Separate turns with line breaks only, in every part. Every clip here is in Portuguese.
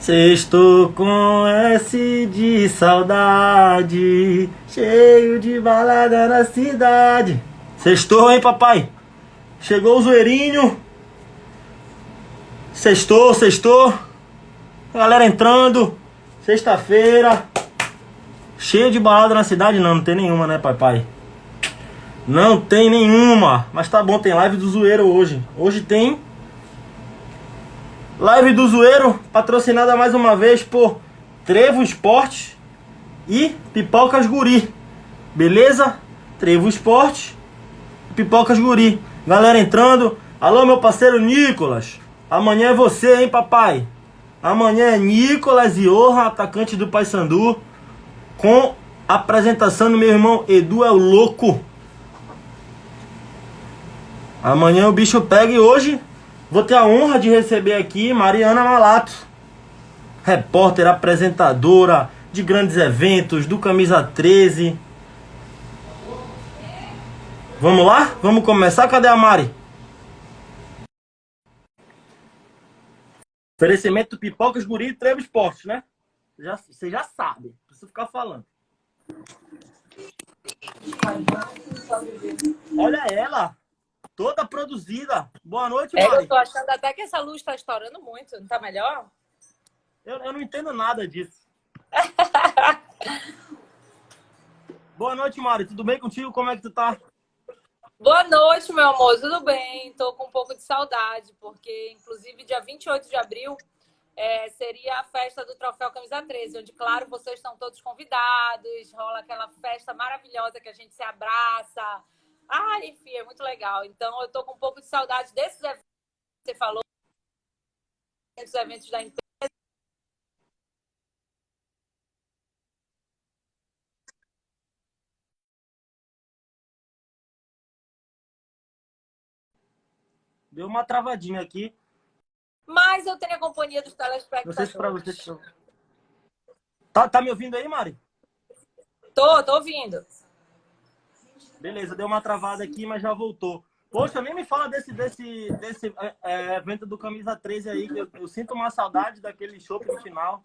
Sextou com S de saudade, cheio de balada na cidade. Sextou, hein, papai? Chegou o zoeirinho. Sextou, sextou. Galera entrando. Sexta-feira. Cheio de balada na cidade. Não tem nenhuma, né, papai? Não tem nenhuma. Mas tá bom, tem live do zoeiro hoje. Hoje tem live do zoeiro, patrocinada mais uma vez por Trevo Esporte e Pipocas Guri. Beleza? Trevo Esporte e Pipocas Guri. Galera entrando. Alô, meu parceiro Nicolas. Amanhã é você, hein, papai? Amanhã é Nicolas Iorra, atacante do Paysandu, com a apresentação do meu irmão Edu é o Louco. Amanhã o bicho pega e hoje vou ter a honra de receber aqui Mariana Malato, repórter, apresentadora de grandes eventos, do Camisa 13. Vamos lá? Vamos começar? Cadê a Mari? Oferecimento Pipocas, Guri e Trevo Esporte, né? Você já sabe, não preciso ficar falando. Olha ela, toda produzida. Boa noite, Mari.
Eu tô achando até que essa luz tá estourando muito, não tá melhor?
Eu não entendo nada disso. Boa noite, Mari. Tudo bem contigo? Como é que tu tá?
Boa noite, meu amor. Tudo bem? Tô com um pouco de saudade, porque, inclusive, dia 28 de abril seria a festa do Troféu Camisa 13, onde, claro, vocês estão todos convidados, rola aquela festa maravilhosa que a gente se abraça. Ah, enfim, é muito legal. Então, eu tô com um pouco de saudade desses eventos que você falou, dos eventos da empresa.
Deu uma travadinha aqui.
Mas eu tenho a companhia dos
Não sei se pra você.
telespectadores.
Tá me ouvindo aí, Mari?
Tô ouvindo.
Beleza, deu uma travada aqui, mas já voltou. Poxa, nem me fala desse evento do Camisa 13 aí, que eu sinto uma saudade daquele show no final.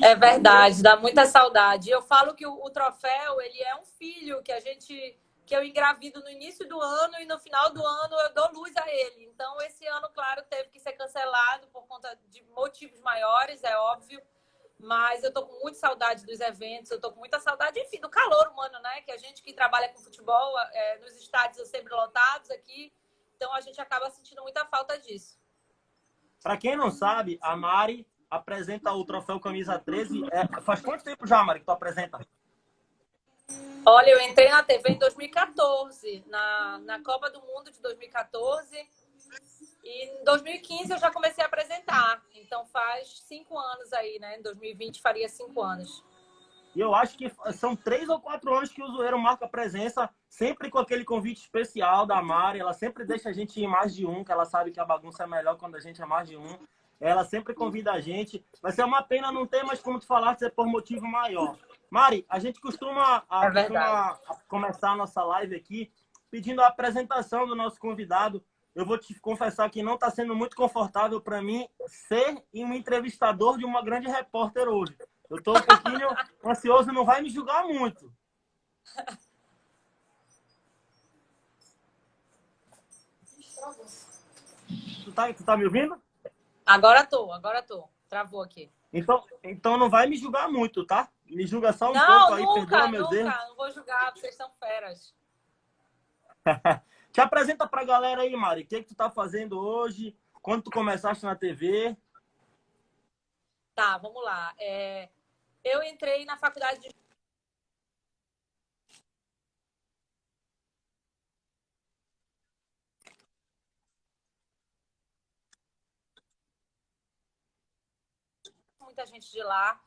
É verdade, dá muita saudade. Eu falo que o troféu, ele é um filho que eu engravido no início do ano e no final do ano eu dou luz a ele. Então, esse ano, claro, teve que ser cancelado por conta de motivos maiores, é óbvio. Mas eu tô com muita saudade dos eventos, eu tô com muita saudade, enfim, do calor humano, né? Que a gente que trabalha com futebol, nos estádios sempre lotados aqui, então a gente acaba sentindo muita falta disso.
Pra quem não sabe, a Mari apresenta o troféu Camisa 13. Faz quanto tempo já, Mari, que tu apresenta?
Olha, eu entrei na TV em 2014, na Copa do Mundo de 2014. E em 2015 eu já comecei a apresentar. Então faz 5 anos aí, né? Em 2020 faria 5 anos.
E eu acho que são 3 ou 4 anos que o Zoeiro marca presença, sempre com aquele convite especial da Mari. Ela sempre deixa a gente ir em mais de um, que ela sabe que a bagunça é melhor quando a gente é mais de um. Ela sempre convida a gente. Vai ser uma pena não ter, mas como tu falaste, é por motivo maior. Mari, a gente costuma começar a nossa live aqui pedindo a apresentação do nosso convidado. Eu vou te confessar que não está sendo muito confortável para mim ser um entrevistador de uma grande repórter hoje. Eu estou um pouquinho ansioso, não vai me julgar muito. Tu tá me ouvindo?
Agora tô. Travou aqui.
Então não vai me julgar muito, tá? Me julga só um
Não,
pouco aí, perdoa meus erros.
não vou julgar, vocês são feras.
Te apresenta pra galera aí, Mari. O que tu tá fazendo hoje? Quando tu começaste na TV?
Tá, vamos lá. Eu entrei na faculdade de muita gente de lá.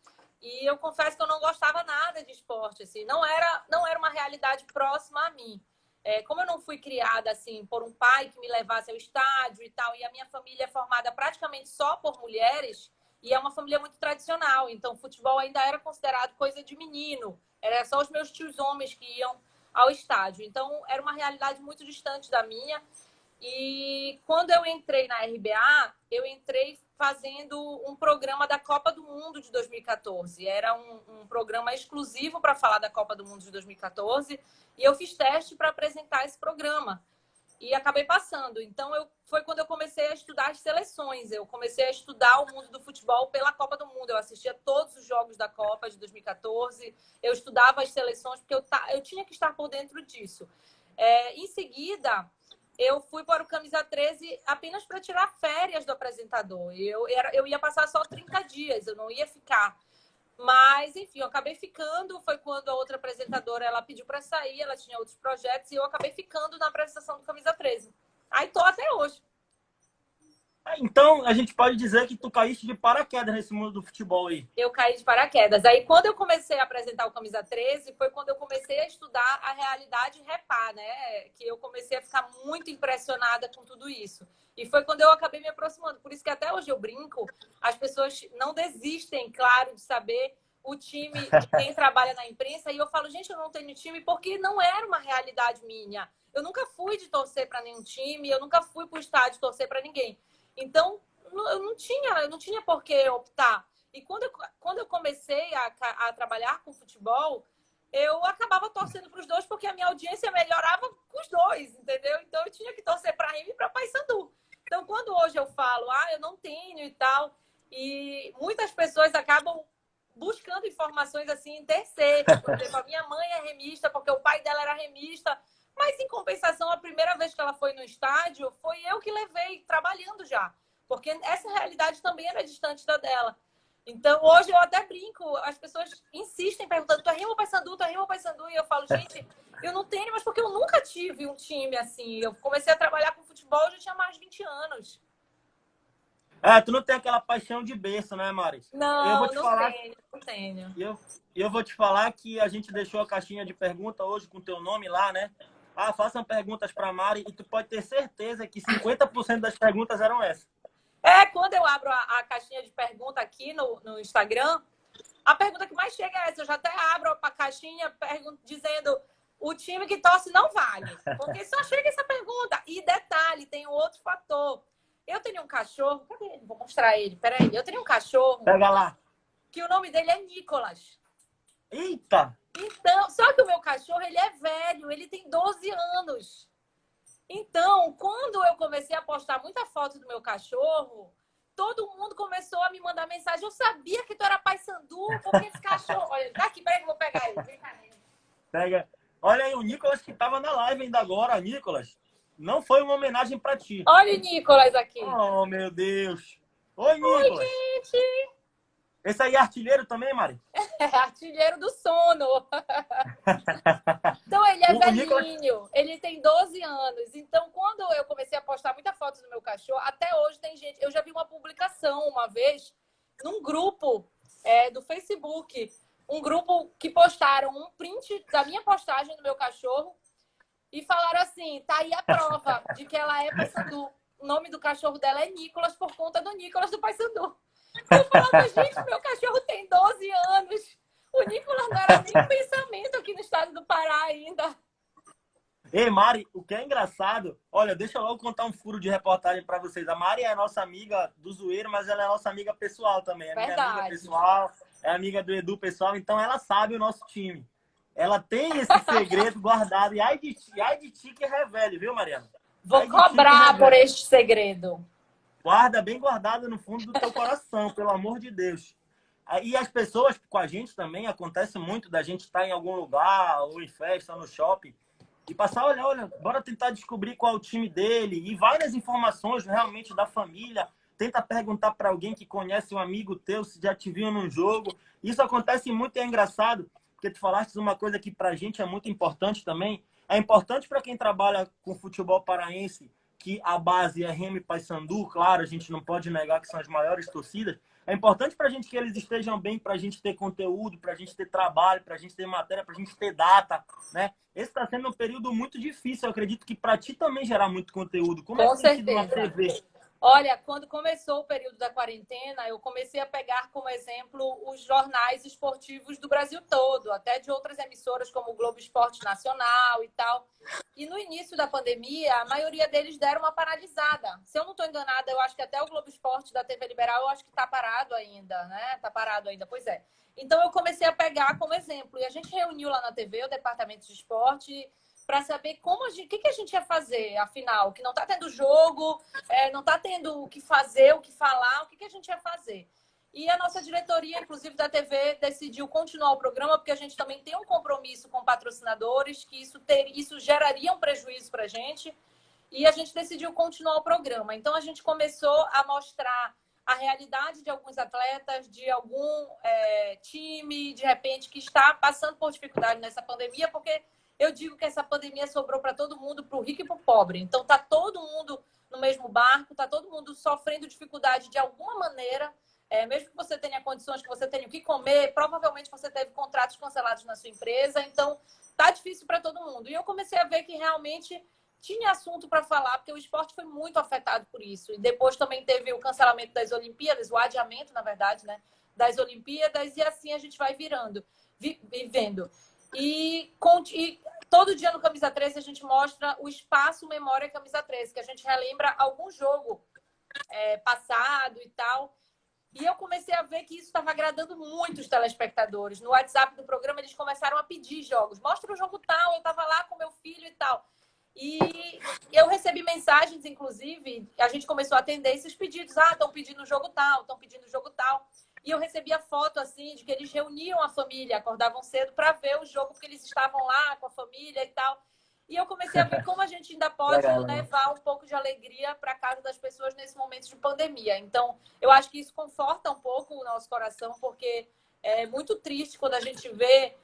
E eu confesso que eu não gostava nada de esporte, assim, não era uma realidade próxima a mim. Como eu não fui criada assim por um pai que me levasse ao estádio e tal, e a minha família é formada praticamente só por mulheres, e é uma família muito tradicional, então o futebol ainda era considerado coisa de menino, era só os meus tios homens que iam ao estádio, então era uma realidade muito distante da minha. E quando eu entrei na RBA, eu entrei fazendo um programa da Copa do Mundo de 2014. Era um programa exclusivo para falar da Copa do Mundo de 2014 e eu fiz teste para apresentar esse programa e acabei passando. Então, foi quando eu comecei a estudar as seleções. Eu comecei a estudar o mundo do futebol pela Copa do Mundo. Eu assistia todos os jogos da Copa de 2014. Eu estudava as seleções porque eu tinha que estar por dentro disso. Em seguida, eu fui para o Camisa 13 apenas para tirar férias do apresentador. Eu ia passar só 30 dias, eu não ia ficar. Mas, enfim, eu acabei ficando. Foi quando a outra apresentadora ela pediu para sair, ela tinha outros projetos, e eu acabei ficando na apresentação do Camisa 13. Aí tô até hoje.
Então, a gente pode dizer que tu caíste de paraquedas nesse mundo do futebol aí.
Eu caí de paraquedas. Aí, quando eu comecei a apresentar o Camisa 13, foi quando eu comecei a estudar a realidade Repá, né? Que eu comecei a ficar muito impressionada com tudo isso. E foi quando eu acabei me aproximando. Por isso que até hoje eu brinco, as pessoas não desistem, claro, de saber o time de quem trabalha na imprensa. E eu falo, gente, eu não tenho time porque não era uma realidade minha. Eu nunca fui de torcer para nenhum time, eu nunca fui para o estádio torcer para ninguém. Então, eu não tinha por que optar. E quando eu comecei a trabalhar com futebol, eu acabava torcendo para os dois porque a minha audiência melhorava com os dois, entendeu? Então, eu tinha que torcer para Remo e para Paysandu. Então, quando hoje eu falo, eu não tenho e tal, e muitas pessoas acabam buscando informações assim em terceiros. Por exemplo, a minha mãe é remista porque o pai dela era remista. Mas, em compensação, a primeira vez que ela foi no estádio, foi eu que levei, trabalhando já. Porque essa realidade também era distante da dela. Então, hoje eu até brinco, as pessoas insistem perguntando, tu é Remo ou Paysandu? Tu é Remo ou Paysandu? E eu falo, gente, eu não tenho, mas porque eu nunca tive um time assim. Eu comecei a trabalhar com futebol, eu já tinha mais de 20 anos.
Tu não tem aquela paixão de berço, né, Mari?
Não tenho.
E eu vou te falar que a gente deixou a caixinha de pergunta hoje com o teu nome lá, né? Façam perguntas para Mari e tu pode ter certeza que 50% das perguntas eram essas.
Quando eu abro a caixinha de pergunta aqui no Instagram, a pergunta que mais chega é essa. Eu já até abro a caixinha dizendo o time que torce não vale. Porque só chega essa pergunta. E detalhe, tem um outro fator. Eu tenho um cachorro. Cadê ele? Vou mostrar ele. Peraí. Eu tenho um cachorro.
Pega lá.
Que o nome dele é Nicolas.
Eita!
Então, só que o meu cachorro, ele é velho. Ele tem 12 anos. Então, quando eu comecei a postar muita foto do meu cachorro, todo mundo começou a me mandar mensagem. Eu sabia que tu era Paysandu, porque esse cachorro... Olha, tá aqui, peraí que eu vou pegar ele. Vem cá,
Pega. Olha aí, o Nicolas que tava na live ainda agora. Nicolas, não foi uma homenagem pra ti.
Olha o Nicolas aqui.
Oh, meu Deus. Oi, Nicolas.
Oi, gente.
Esse aí é artilheiro também, Mari?
É artilheiro do sono. Então, ele é velhinho.
Nicolas...
Ele tem 12 anos. Então, quando eu comecei a postar muita foto do meu cachorro, até hoje tem gente... Eu já vi uma publicação uma vez num grupo do Facebook. Um grupo que postaram um print da minha postagem do meu cachorro e falaram assim, tá aí a prova de que ela é Paysandu. O nome do cachorro dela é Nicolas por conta do Nicolas do Paysandu. Eu falava, gente, meu cachorro tem 12 anos. O Nicolas não era nem pensamento aqui no estado do Pará ainda.
Ei, Mari, o que é engraçado... Olha, deixa eu logo contar um furo de reportagem para vocês. A Mari é a nossa amiga do Zoeiro, mas ela é a nossa amiga pessoal também. É minha amiga pessoal, é amiga do Edu pessoal, então ela sabe o nosso time. Ela tem esse segredo guardado. E ai de ti que revele, viu, Mariana?
Vou cobrar por este segredo.
Guarda bem guardado no fundo do teu coração, pelo amor de Deus. E as pessoas, com a gente também, acontece muito da gente estar em algum lugar, ou em festa, ou no shopping, e passar, olha, bora tentar descobrir qual é o time dele, e vai nas informações realmente da família, tenta perguntar para alguém que conhece um amigo teu, se já te viu num jogo. Isso acontece muito e é engraçado, porque tu falaste uma coisa que pra gente é muito importante também. É importante para quem trabalha com futebol paraense, que a base é Remo e Paysandu, claro, a gente não pode negar que são as maiores torcidas. É importante para a gente que eles estejam bem, para a gente ter conteúdo, para a gente ter trabalho, para a gente ter matéria, para a gente ter data, né? Esse está sendo um período muito difícil. Eu acredito que para ti também gerar muito conteúdo. Como é que tem sido na TV?
Olha, quando começou o período da quarentena, eu comecei a pegar como exemplo os jornais esportivos do Brasil todo, até de outras emissoras como o Globo Esporte Nacional e tal. E no início da pandemia, a maioria deles deram uma paralisada. Se eu não estou enganada, eu acho que até o Globo Esporte da TV Liberal, eu acho que está parado ainda, né? Está parado ainda, pois é. Então eu comecei a pegar como exemplo. E a gente reuniu lá na TV, o departamento de esporte, para saber como que a gente ia fazer, afinal, que não está tendo jogo, não está tendo o que fazer, o que falar, o que a gente ia fazer. E a nossa diretoria, inclusive da TV, decidiu continuar o programa, porque a gente também tem um compromisso com patrocinadores, que isso geraria um prejuízo para a gente, e a gente decidiu continuar o programa. Então, a gente começou a mostrar a realidade de alguns atletas, de algum time, de repente, que está passando por dificuldade nessa pandemia, porque eu digo que essa pandemia sobrou para todo mundo, para o rico e para o pobre. Então, está todo mundo no mesmo barco, está todo mundo sofrendo dificuldade de alguma maneira, mesmo que você tenha condições, que você tenha o que comer, provavelmente você teve contratos cancelados na sua empresa, então está difícil para todo mundo. E eu comecei a ver que realmente tinha assunto para falar, porque o esporte foi muito afetado por isso. E depois também teve o cancelamento das Olimpíadas, o adiamento, na verdade, né, das Olimpíadas, e assim a gente vai vivendo. E todo dia no Camisa 13 a gente mostra o espaço Memória Camisa 13, que a gente relembra algum jogo passado e tal. E eu comecei a ver que isso estava agradando muito os telespectadores. No WhatsApp do programa, eles começaram a pedir jogos. Mostra o jogo tal, eu estava lá com meu filho e tal. E eu recebi mensagens, inclusive, a gente começou a atender esses pedidos. Ah, estão pedindo o jogo tal, estão pedindo o jogo tal. E eu recebia foto, assim, de que eles reuniam a família, acordavam cedo para ver o jogo, porque eles estavam lá com a família e tal. E eu comecei a ver como a gente ainda pode levar um pouco de alegria para casa das pessoas nesse momento de pandemia. Então, eu acho que isso conforta um pouco o nosso coração, porque é muito triste quando a gente vê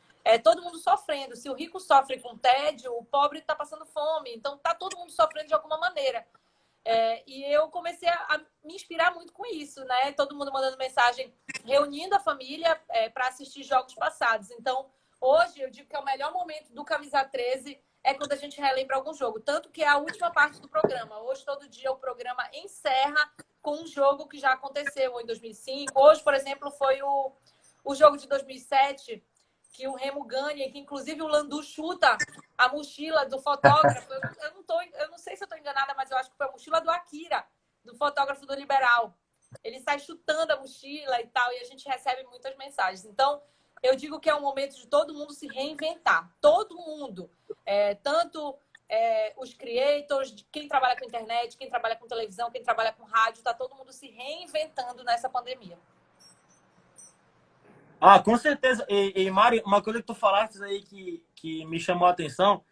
todo mundo sofrendo. Se o rico sofre com tédio, o pobre está passando fome. Então, está todo mundo sofrendo de alguma maneira. E eu comecei a me inspirar muito com isso, né? Todo mundo mandando mensagem, reunindo a família para assistir jogos passados. Então, hoje, eu digo que é o melhor momento do Camisa 13 é quando a gente relembra algum jogo. Tanto que é a última parte do programa. Hoje, todo dia, o programa encerra com um jogo que já aconteceu em 2005. Hoje, por exemplo, foi o jogo de 2007, que o Remo ganha, que inclusive o Landu chuta a mochila do fotógrafo. Eu não sei se eu estou enganada, mas eu acho que foi a mochila do Akira, do fotógrafo do Liberal. Ele sai chutando a mochila e tal, e a gente recebe muitas mensagens. Então, eu digo que é um momento de todo mundo se reinventar. Todo mundo. Tanto os creators, quem trabalha com internet, quem trabalha com televisão, quem trabalha com rádio, está todo mundo se reinventando nessa pandemia.
Ah, com certeza. E Mari, uma coisa que tu falaste aí que me chamou a atenção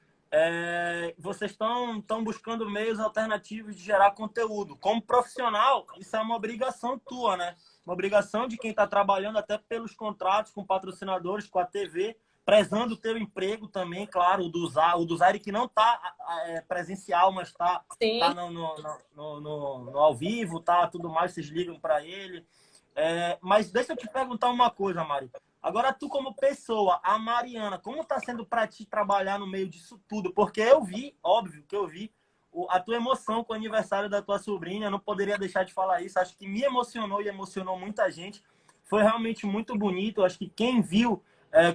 vocês estão buscando meios alternativos de gerar conteúdo. Como profissional, isso é uma obrigação tua, né? Uma obrigação de quem está trabalhando até pelos contratos com patrocinadores, com a TV, prezando o teu emprego também, claro, o do Zaire que não está presencial, mas está no ao vivo, tá tudo mais, vocês ligam para ele. Mas deixa eu te perguntar uma coisa, Mari. Agora, tu como pessoa, a Mariana, como está sendo para ti trabalhar no meio disso tudo? Porque eu vi, óbvio que eu vi, a tua emoção com o aniversário da tua sobrinha. Eu não poderia deixar de falar isso. Acho que me emocionou e emocionou muita gente. Foi realmente muito bonito. Acho que quem viu,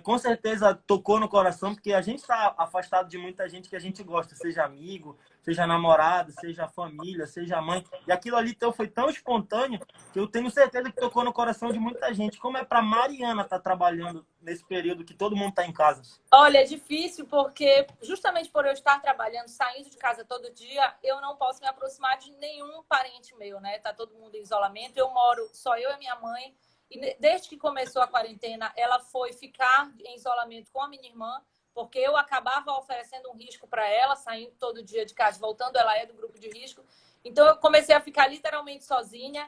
com certeza tocou no coração, porque a gente está afastado de muita gente que a gente gosta, seja amigo, seja namorado, seja família, seja mãe. E aquilo ali foi tão espontâneo que eu tenho certeza que tocou no coração de muita gente. Como é para Mariana estar trabalhando nesse período que todo mundo está em casa?
Olha, é difícil porque justamente por eu estar trabalhando, saindo de casa todo dia, eu não posso me aproximar de nenhum parente meu, né? Tá todo mundo em isolamento. Eu moro só eu e minha mãe. E desde que começou a quarentena, ela foi ficar em isolamento com a minha irmã, porque eu acabava oferecendo um risco para ela, saindo todo dia de casa, voltando, ela é do grupo de risco. Então, eu comecei a ficar literalmente sozinha.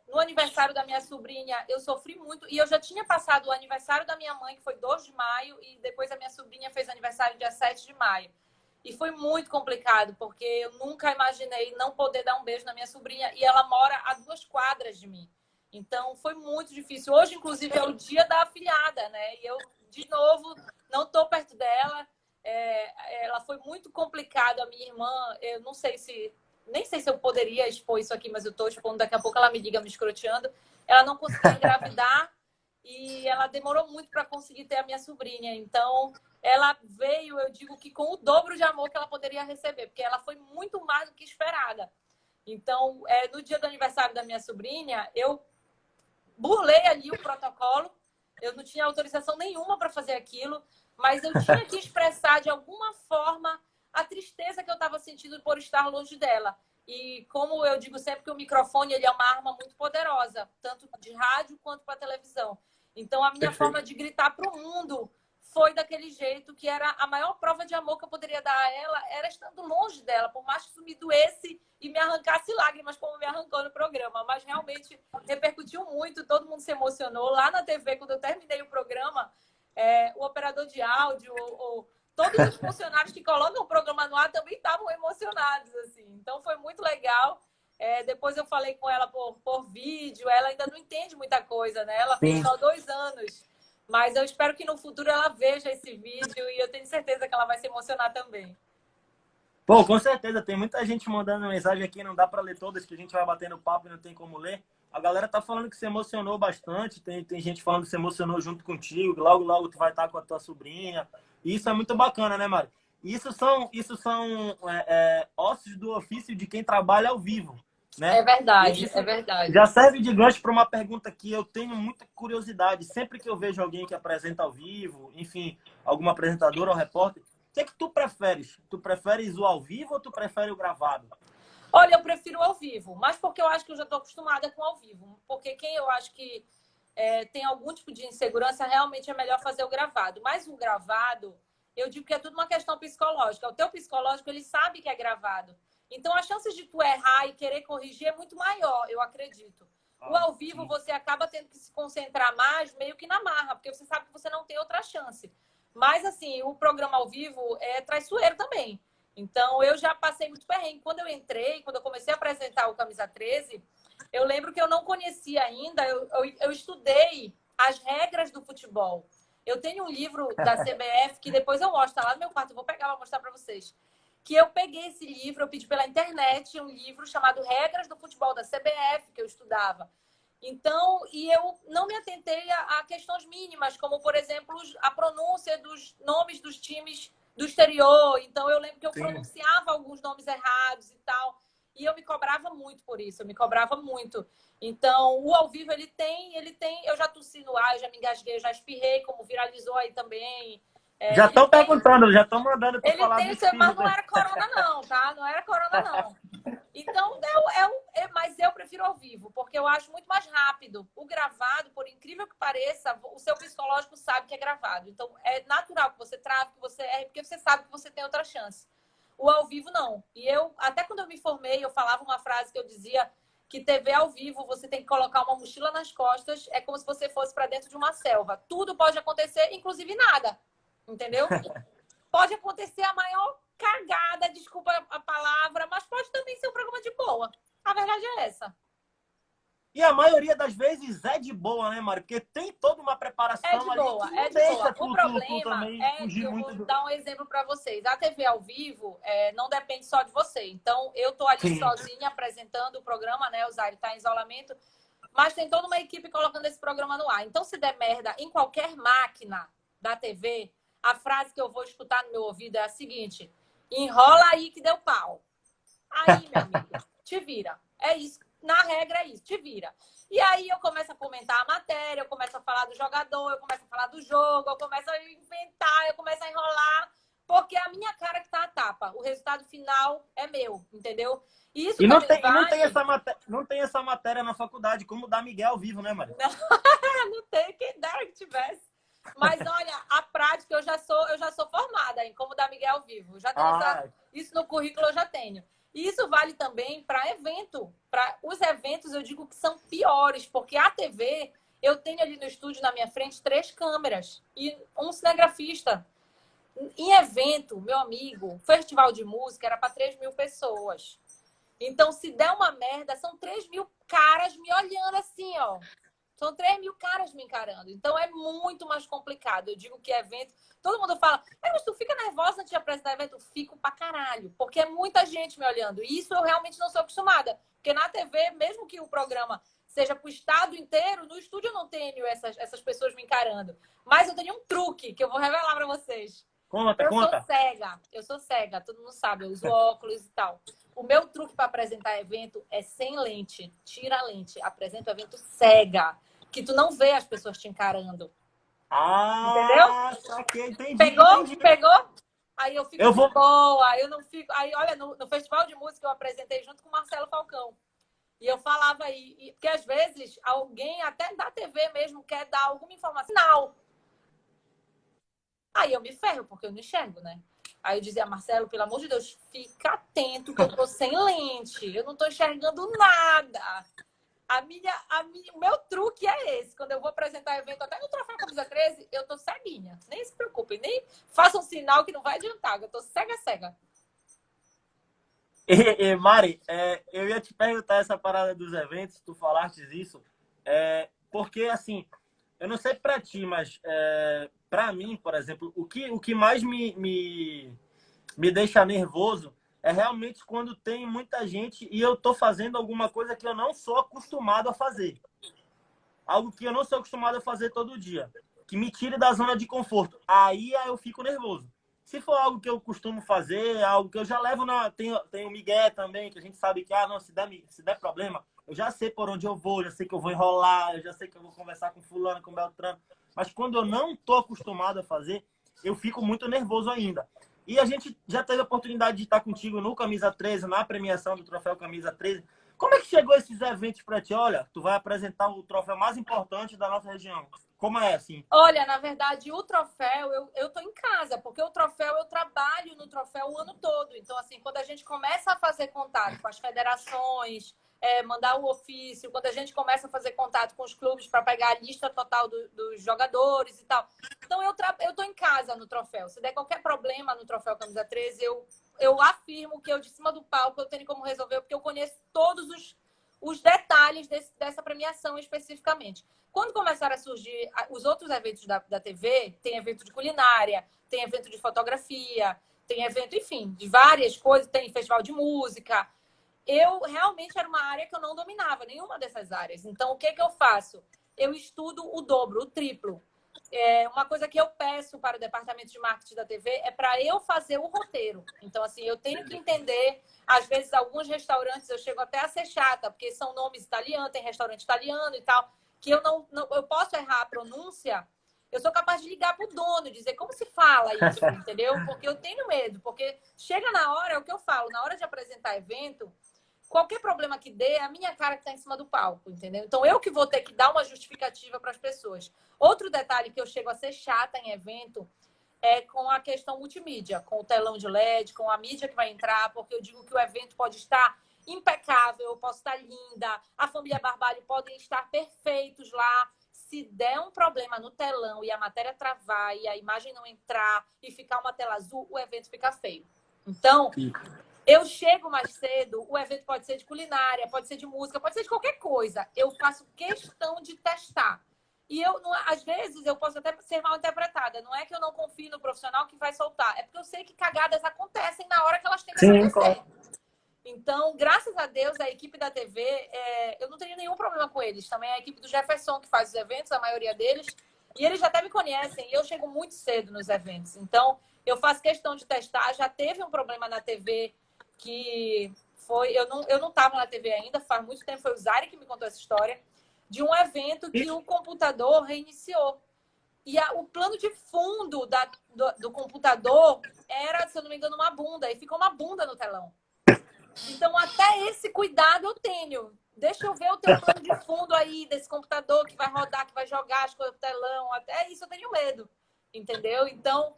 No aniversário da minha sobrinha, eu sofri muito. E eu já tinha passado o aniversário da minha mãe, que foi 2 de maio, e depois a minha sobrinha fez aniversário dia 7 de maio. E foi muito complicado, porque eu nunca imaginei não poder dar um beijo na minha sobrinha. E ela mora a 2 quadras de mim. Então, foi muito difícil. Hoje, inclusive, é o dia da afilhada, né? E eu, de novo, não estou perto dela. Ela foi muito complicado. A minha irmã, eu não sei se nem sei se eu poderia expor isso aqui, mas eu estou expondo, daqui a pouco ela me liga me escroteando. Ela não conseguia engravidar e ela demorou muito para conseguir ter a minha sobrinha. Então, ela veio, eu digo que com o dobro de amor que ela poderia receber, porque ela foi muito mais do que esperada. Então, no dia do aniversário da minha sobrinha, eu burlei ali o protocolo, eu não tinha autorização nenhuma para fazer aquilo, mas eu tinha que expressar de alguma forma a tristeza que eu estava sentindo por estar longe dela. E como eu digo sempre que o microfone ele é uma arma muito poderosa, tanto de rádio quanto para televisão. Então, a minha forma de gritar para o mundo foi daquele jeito, que era a maior prova de amor que eu poderia dar a ela, era estando longe dela, por mais que isso me doesse e me arrancasse lágrimas, como me arrancou no programa. Mas realmente repercutiu muito, todo mundo se emocionou. Lá na TV, quando eu terminei o programa, o operador de áudio, todos os funcionários que colocam o programa no ar também estavam emocionados, assim. Então, foi muito legal. Depois eu falei com ela por vídeo, ela ainda não entende muita coisa, né? Ela fez só 2 anos. Mas eu espero que no futuro ela veja esse vídeo e eu tenho certeza que ela vai se emocionar também.
Pô, com certeza. Tem muita gente mandando mensagem aqui, não dá para ler todas, que a gente vai batendo papo e não tem como ler. A galera tá falando que se emocionou bastante, tem gente falando que se emocionou junto contigo, que logo tu vai estar com a tua sobrinha. E isso é muito bacana, né, Mari? Isso são ossos do ofício de quem trabalha ao vivo, né?
É verdade, é verdade.
Já serve de gancho para uma pergunta que eu tenho muita curiosidade. Sempre que eu vejo alguém que apresenta ao vivo, enfim, alguma apresentadora ou repórter, o que tu preferes? Tu preferes o ao vivo ou tu prefere o gravado?
Olha, eu prefiro ao vivo, mas porque eu acho que eu já estou acostumada com ao vivo. Porque quem eu acho que tem algum tipo de insegurança, realmente é melhor fazer o gravado. Mas o gravado, eu digo que é tudo uma questão psicológica. O teu psicológico, ele sabe que é gravado. Então, as chances de tu errar e querer corrigir é muito maior, eu acredito. O ao vivo, você acaba tendo que se concentrar mais, meio que na marra, porque você sabe que você não tem outra chance. Mas, assim, o programa ao vivo é traiçoeiro também. Então, eu já passei muito perrengue. Quando eu comecei a apresentar o Camisa 13, eu lembro que eu não conhecia ainda, eu estudei as regras do futebol. Eu tenho um livro da CBF, que depois eu mostro, tá lá no meu quarto, eu vou pegar para mostrar para vocês. Que eu peguei esse livro, eu pedi pela internet um livro chamado Regras do Futebol da CBF, que eu estudava. Então, e eu não me atentei a questões mínimas, como, por exemplo, a pronúncia dos nomes dos times do exterior. Então, eu lembro que eu pronunciava alguns nomes errados e tal. E eu me cobrava muito por isso, eu me cobrava muito. Então, o ao vivo, ele tem... Eu já tossi no ar, eu já me engasguei, eu já espirrei, como viralizou aí também.
Já estão perguntando, já estão mandando para falar do espirro.
Mas não era corona não, tá? Não era corona não. Então, mas eu prefiro ao vivo, porque eu acho muito mais rápido. O gravado, por incrível que pareça, o seu psicológico sabe que é gravado. Então, é natural que você trave, que você erre, porque você sabe que você tem outra chance. O ao vivo, não. E até quando eu me formei, eu falava uma frase que eu dizia que TV ao vivo, você tem que colocar uma mochila nas costas, é como se você fosse para dentro de uma selva. Tudo pode acontecer, inclusive nada. Entendeu? Pode acontecer a maior cagada, desculpa a palavra, mas pode também ser um programa de boa. A verdade é essa.
E a maioria das vezes é de boa, né, Mari? Porque tem toda uma preparação
ali. É de boa,
que
é de boa. O problema
que
eu vou dar um exemplo para vocês. A TV ao vivo não depende só de você. Então, eu tô ali sozinha apresentando o programa, né? O Zaire tá em isolamento. Mas tem toda uma equipe colocando esse programa no ar. Então, se der merda em qualquer máquina da TV... A frase que eu vou escutar no meu ouvido é a seguinte: enrola aí que deu pau. Aí, meu amigo, te vira. É isso. Na regra é isso, te vira. E aí eu começo a comentar a matéria, eu começo a falar do jogador, eu começo a falar do jogo, eu começo a inventar, eu começo a enrolar, porque é a minha cara que tá a tapa. O resultado final é meu, entendeu?
Isso não tem essa matéria na faculdade, como da Miguel ao vivo, né, Maria?
Não tem, quem dera que tivesse. Mas olha, a prática eu já sou formada em como dar Miguel ao vivo. Já tenho isso no currículo, eu já tenho. E isso vale também para evento. Para os eventos, eu digo que são piores, porque a TV, eu tenho ali no estúdio, na minha frente, 3 câmeras e um cinegrafista. Em evento, meu amigo, festival de música era para 3.000 pessoas. Então, se der uma merda, são 3.000 caras me olhando assim, ó. São 3.000 caras me encarando. Então é muito mais complicado. Eu digo que evento. Todo mundo fala, mas tu fica nervosa antes de apresentar evento? Eu fico pra caralho. Porque é muita gente me olhando. E isso eu realmente não sou acostumada. Porque na TV, mesmo que o programa seja pro estado inteiro, no estúdio eu não tenho essas pessoas me encarando. Mas eu tenho um truque que eu vou revelar pra vocês.
Conta,
Eu
conta.
sou cega, todo mundo sabe, eu uso óculos e tal. O meu truque para apresentar evento é sem lente. Tira a lente, apresenta o evento cega, que tu não vê as pessoas te encarando.
Ah,
Entendeu?
saquei, entendi,
Pegou?
entendi.
Pegou? Aí eu fico
Eu
de
vou.
boa, eu não fico. Aí, olha, no festival de música eu apresentei junto com o Marcelo Falcão. E eu falava aí, porque às vezes alguém, até da TV mesmo, quer dar alguma informação. Não. Aí eu me ferro, porque eu não enxergo, né? Aí eu dizia, Marcelo, pelo amor de Deus, fica atento que eu tô sem lente. Eu não tô enxergando nada. O meu truque é esse. Quando eu vou apresentar evento, até no Troféu Camisa 13, eu tô ceguinha. Nem se preocupem, nem façam sinal que não vai adiantar. Eu tô cega.
Mari, eu ia te perguntar essa parada dos eventos, tu falaste isso, porque assim, eu não sei pra ti, mas pra mim, por exemplo, o que mais me deixa nervoso é realmente quando tem muita gente e eu tô fazendo alguma coisa que eu não sou acostumado a fazer. Algo que eu não sou acostumado a fazer todo dia. Que me tire da zona de conforto. Aí eu fico nervoso. Se for algo que eu costumo fazer, algo que eu já levo na... Tem o Miguel também, que a gente sabe que, não, se der problema, eu já sei por onde eu vou, já sei que eu vou enrolar, eu já sei que eu vou conversar com fulano, com Beltrano. Mas quando eu não tô acostumado a fazer, eu fico muito nervoso ainda. E a gente já teve a oportunidade de estar contigo no Camisa 13, na premiação do Troféu Camisa 13. Como é que chegou esses eventos para ti? Olha, tu vai apresentar o troféu mais importante da nossa região. Como é assim?
Olha, na verdade, o troféu, eu tô em casa, porque o troféu, eu trabalho no troféu o ano todo. Então, assim, quando a gente começa a fazer contato com as federações, mandar o ofício, quando a gente começa a fazer contato com os clubes para pegar a lista total dos jogadores e tal. Então, eu tô em casa no troféu. Se der qualquer problema no troféu Camisa 13, eu afirmo que eu, de cima do palco, eu tenho como resolver, porque eu conheço todos os detalhes dessa premiação especificamente. Quando começaram a surgir os outros eventos da TV, tem evento de culinária, tem evento de fotografia, tem evento, enfim, de várias coisas, tem festival de música. Eu realmente era uma área que eu não dominava, nenhuma dessas áreas. Então, o que eu faço? Eu estudo o dobro, o triplo. Uma coisa que eu peço para o departamento de marketing da TV é para eu fazer o roteiro. Então, assim, eu tenho que entender. Às vezes, alguns restaurantes eu chego até a ser chata, porque são nomes italianos, tem restaurante italiano e tal, que eu não eu posso errar a pronúncia. Eu sou capaz de ligar para o dono e dizer como se fala isso, entendeu? Porque eu tenho medo, porque chega na hora, é o que eu falo, na hora de apresentar evento, qualquer problema que dê, é a minha cara que está em cima do palco, entendeu? Então, eu que vou ter que dar uma justificativa para as pessoas. Outro detalhe que eu chego a ser chata em evento é com a questão multimídia, com o telão de LED, com a mídia que vai entrar, porque eu digo que o evento pode estar impecável, eu posso estar linda, a família Barbalho podem estar perfeitos lá. Se der um problema no telão e a matéria travar e a imagem não entrar e ficar uma tela azul, o evento fica feio. Então, eu chego mais cedo, o evento pode ser de culinária, pode ser de música, pode ser de qualquer coisa. Eu faço questão de testar. E às vezes eu posso até ser mal interpretada. Não é que eu não confio no profissional que vai soltar. É porque eu sei que cagadas acontecem na hora que elas têm que acontecer. Claro. Então, graças a Deus, a equipe da TV, eu não tenho nenhum problema com eles. Também a equipe do Jefferson, que faz os eventos, a maioria deles. E eles já até me conhecem. E eu chego muito cedo nos eventos. Então, eu faço questão de testar. Já teve um problema na TV que foi... Eu não estava na TV ainda, faz muito tempo. Foi o Zari que me contou essa história. De um evento que o computador reiniciou. E o plano de fundo do computador era, se eu não me engano, uma bunda. E ficou uma bunda no telão. Então, até esse cuidado eu tenho. Deixa eu ver o teu plano de fundo aí, desse computador que vai rodar, que vai jogar as coisas no telão. Até isso eu tenho medo. Entendeu? Então,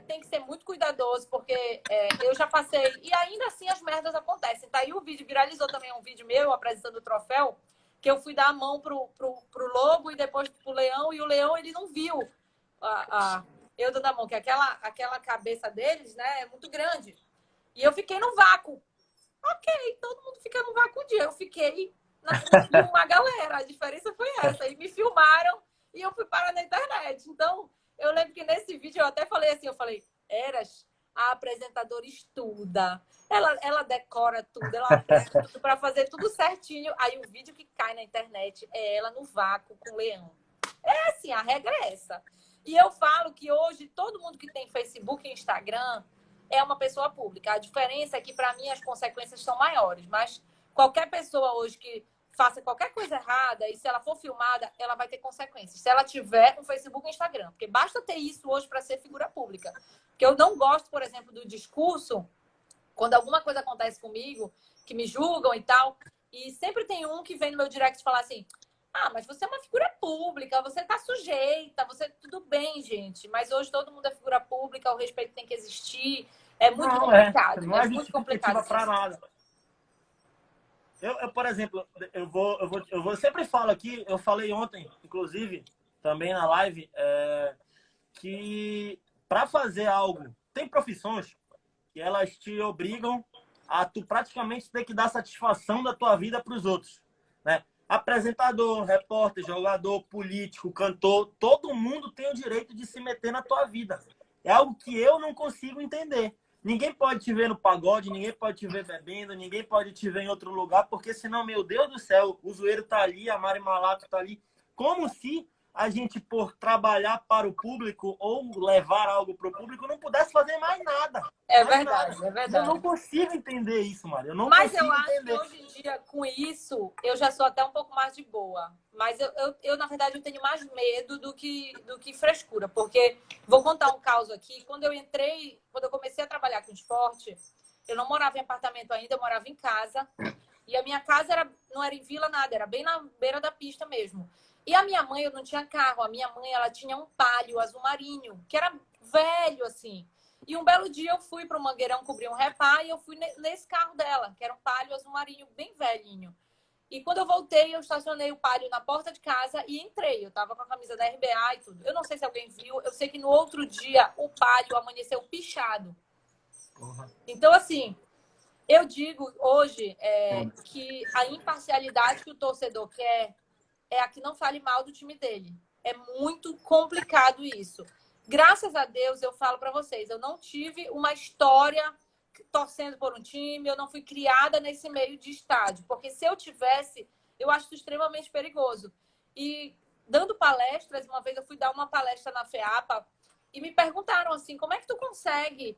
tem que ser muito cuidadoso, porque eu já passei... E ainda assim as merdas acontecem. Tá aí o vídeo, viralizou também um vídeo meu apresentando o troféu, que eu fui dar a mão pro lobo e depois pro leão, e o leão, ele não viu eu dando a mão, que aquela cabeça deles, né, é muito grande. E eu fiquei no vácuo. Ok, todo mundo fica no vácuo um dia. Eu fiquei me filmar a galera. A diferença foi essa. E me filmaram e eu fui parar na internet. Então, eu lembro que nesse vídeo eu até falei assim, eu falei, Eras, a apresentadora estuda, ela decora tudo, ela aprende tudo para fazer tudo certinho. Aí o vídeo que cai na internet é ela no vácuo com o leão. É assim, a regra é essa. E eu falo que hoje todo mundo que tem Facebook e Instagram é uma pessoa pública. A diferença é que, para mim, as consequências são maiores. Mas qualquer pessoa hoje que faça qualquer coisa errada e se ela for filmada, ela vai ter consequências. Se ela tiver um Facebook e Instagram. Porque basta ter isso hoje para ser figura pública. Porque eu não gosto, por exemplo, do discurso, quando alguma coisa acontece comigo, que me julgam e tal, e sempre tem um que vem no meu direct falar assim, mas você é uma figura pública, você tá sujeita, você tudo bem, gente. Mas hoje todo mundo é figura pública, o respeito tem que existir. É muito complicado.
Não é
muito complicado
para nada. Por exemplo, eu sempre falo aqui, eu falei ontem, inclusive, também na live, que para fazer algo, tem profissões que elas te obrigam a tu praticamente ter que dar satisfação da tua vida para os outros, né? Apresentador, repórter, jogador, político, cantor, todo mundo tem o direito de se meter na tua vida. É algo que eu não consigo entender. Ninguém pode te ver no pagode, ninguém pode te ver bebendo, ninguém pode te ver em outro lugar, porque senão, meu Deus do céu, o Zoeiro tá ali, a Mari Malato tá ali. Como se a gente, por trabalhar para o público ou levar algo para o público, não pudesse fazer mais nada.
É verdade.
Eu não consigo entender isso, Mari.
Mas eu acho que hoje em dia, com isso, eu já sou até um pouco mais de boa. Mas eu na verdade, eu tenho mais medo do que frescura. Porque, vou contar um caso aqui. Quando eu comecei a trabalhar com esporte, eu não morava em apartamento ainda, eu morava em casa. E a minha casa não era em vila, nada. Era bem na beira da pista mesmo. E a minha mãe, eu não tinha carro. A minha mãe, ela tinha um Palio azul marinho, que era velho, assim. E um belo dia eu fui para o Mangueirão cobrir um repá e eu fui nesse carro dela, que era um Palio azul marinho bem velhinho. E quando eu voltei, eu estacionei o Palio na porta de casa e entrei. Eu tava com a camisa da RBA e tudo. Eu não sei se alguém viu. Eu sei que no outro dia o Palio amanheceu pichado. Então, assim, eu digo hoje que a imparcialidade que o torcedor quer é a que não fale mal do time dele. É muito complicado isso. Graças a Deus, eu falo para vocês, eu não tive uma história torcendo por um time, eu não fui criada nesse meio de estádio, porque se eu tivesse, eu acho isso extremamente perigoso. E dando palestras, uma vez eu fui dar uma palestra na FEAPA e me perguntaram assim, como é que tu consegue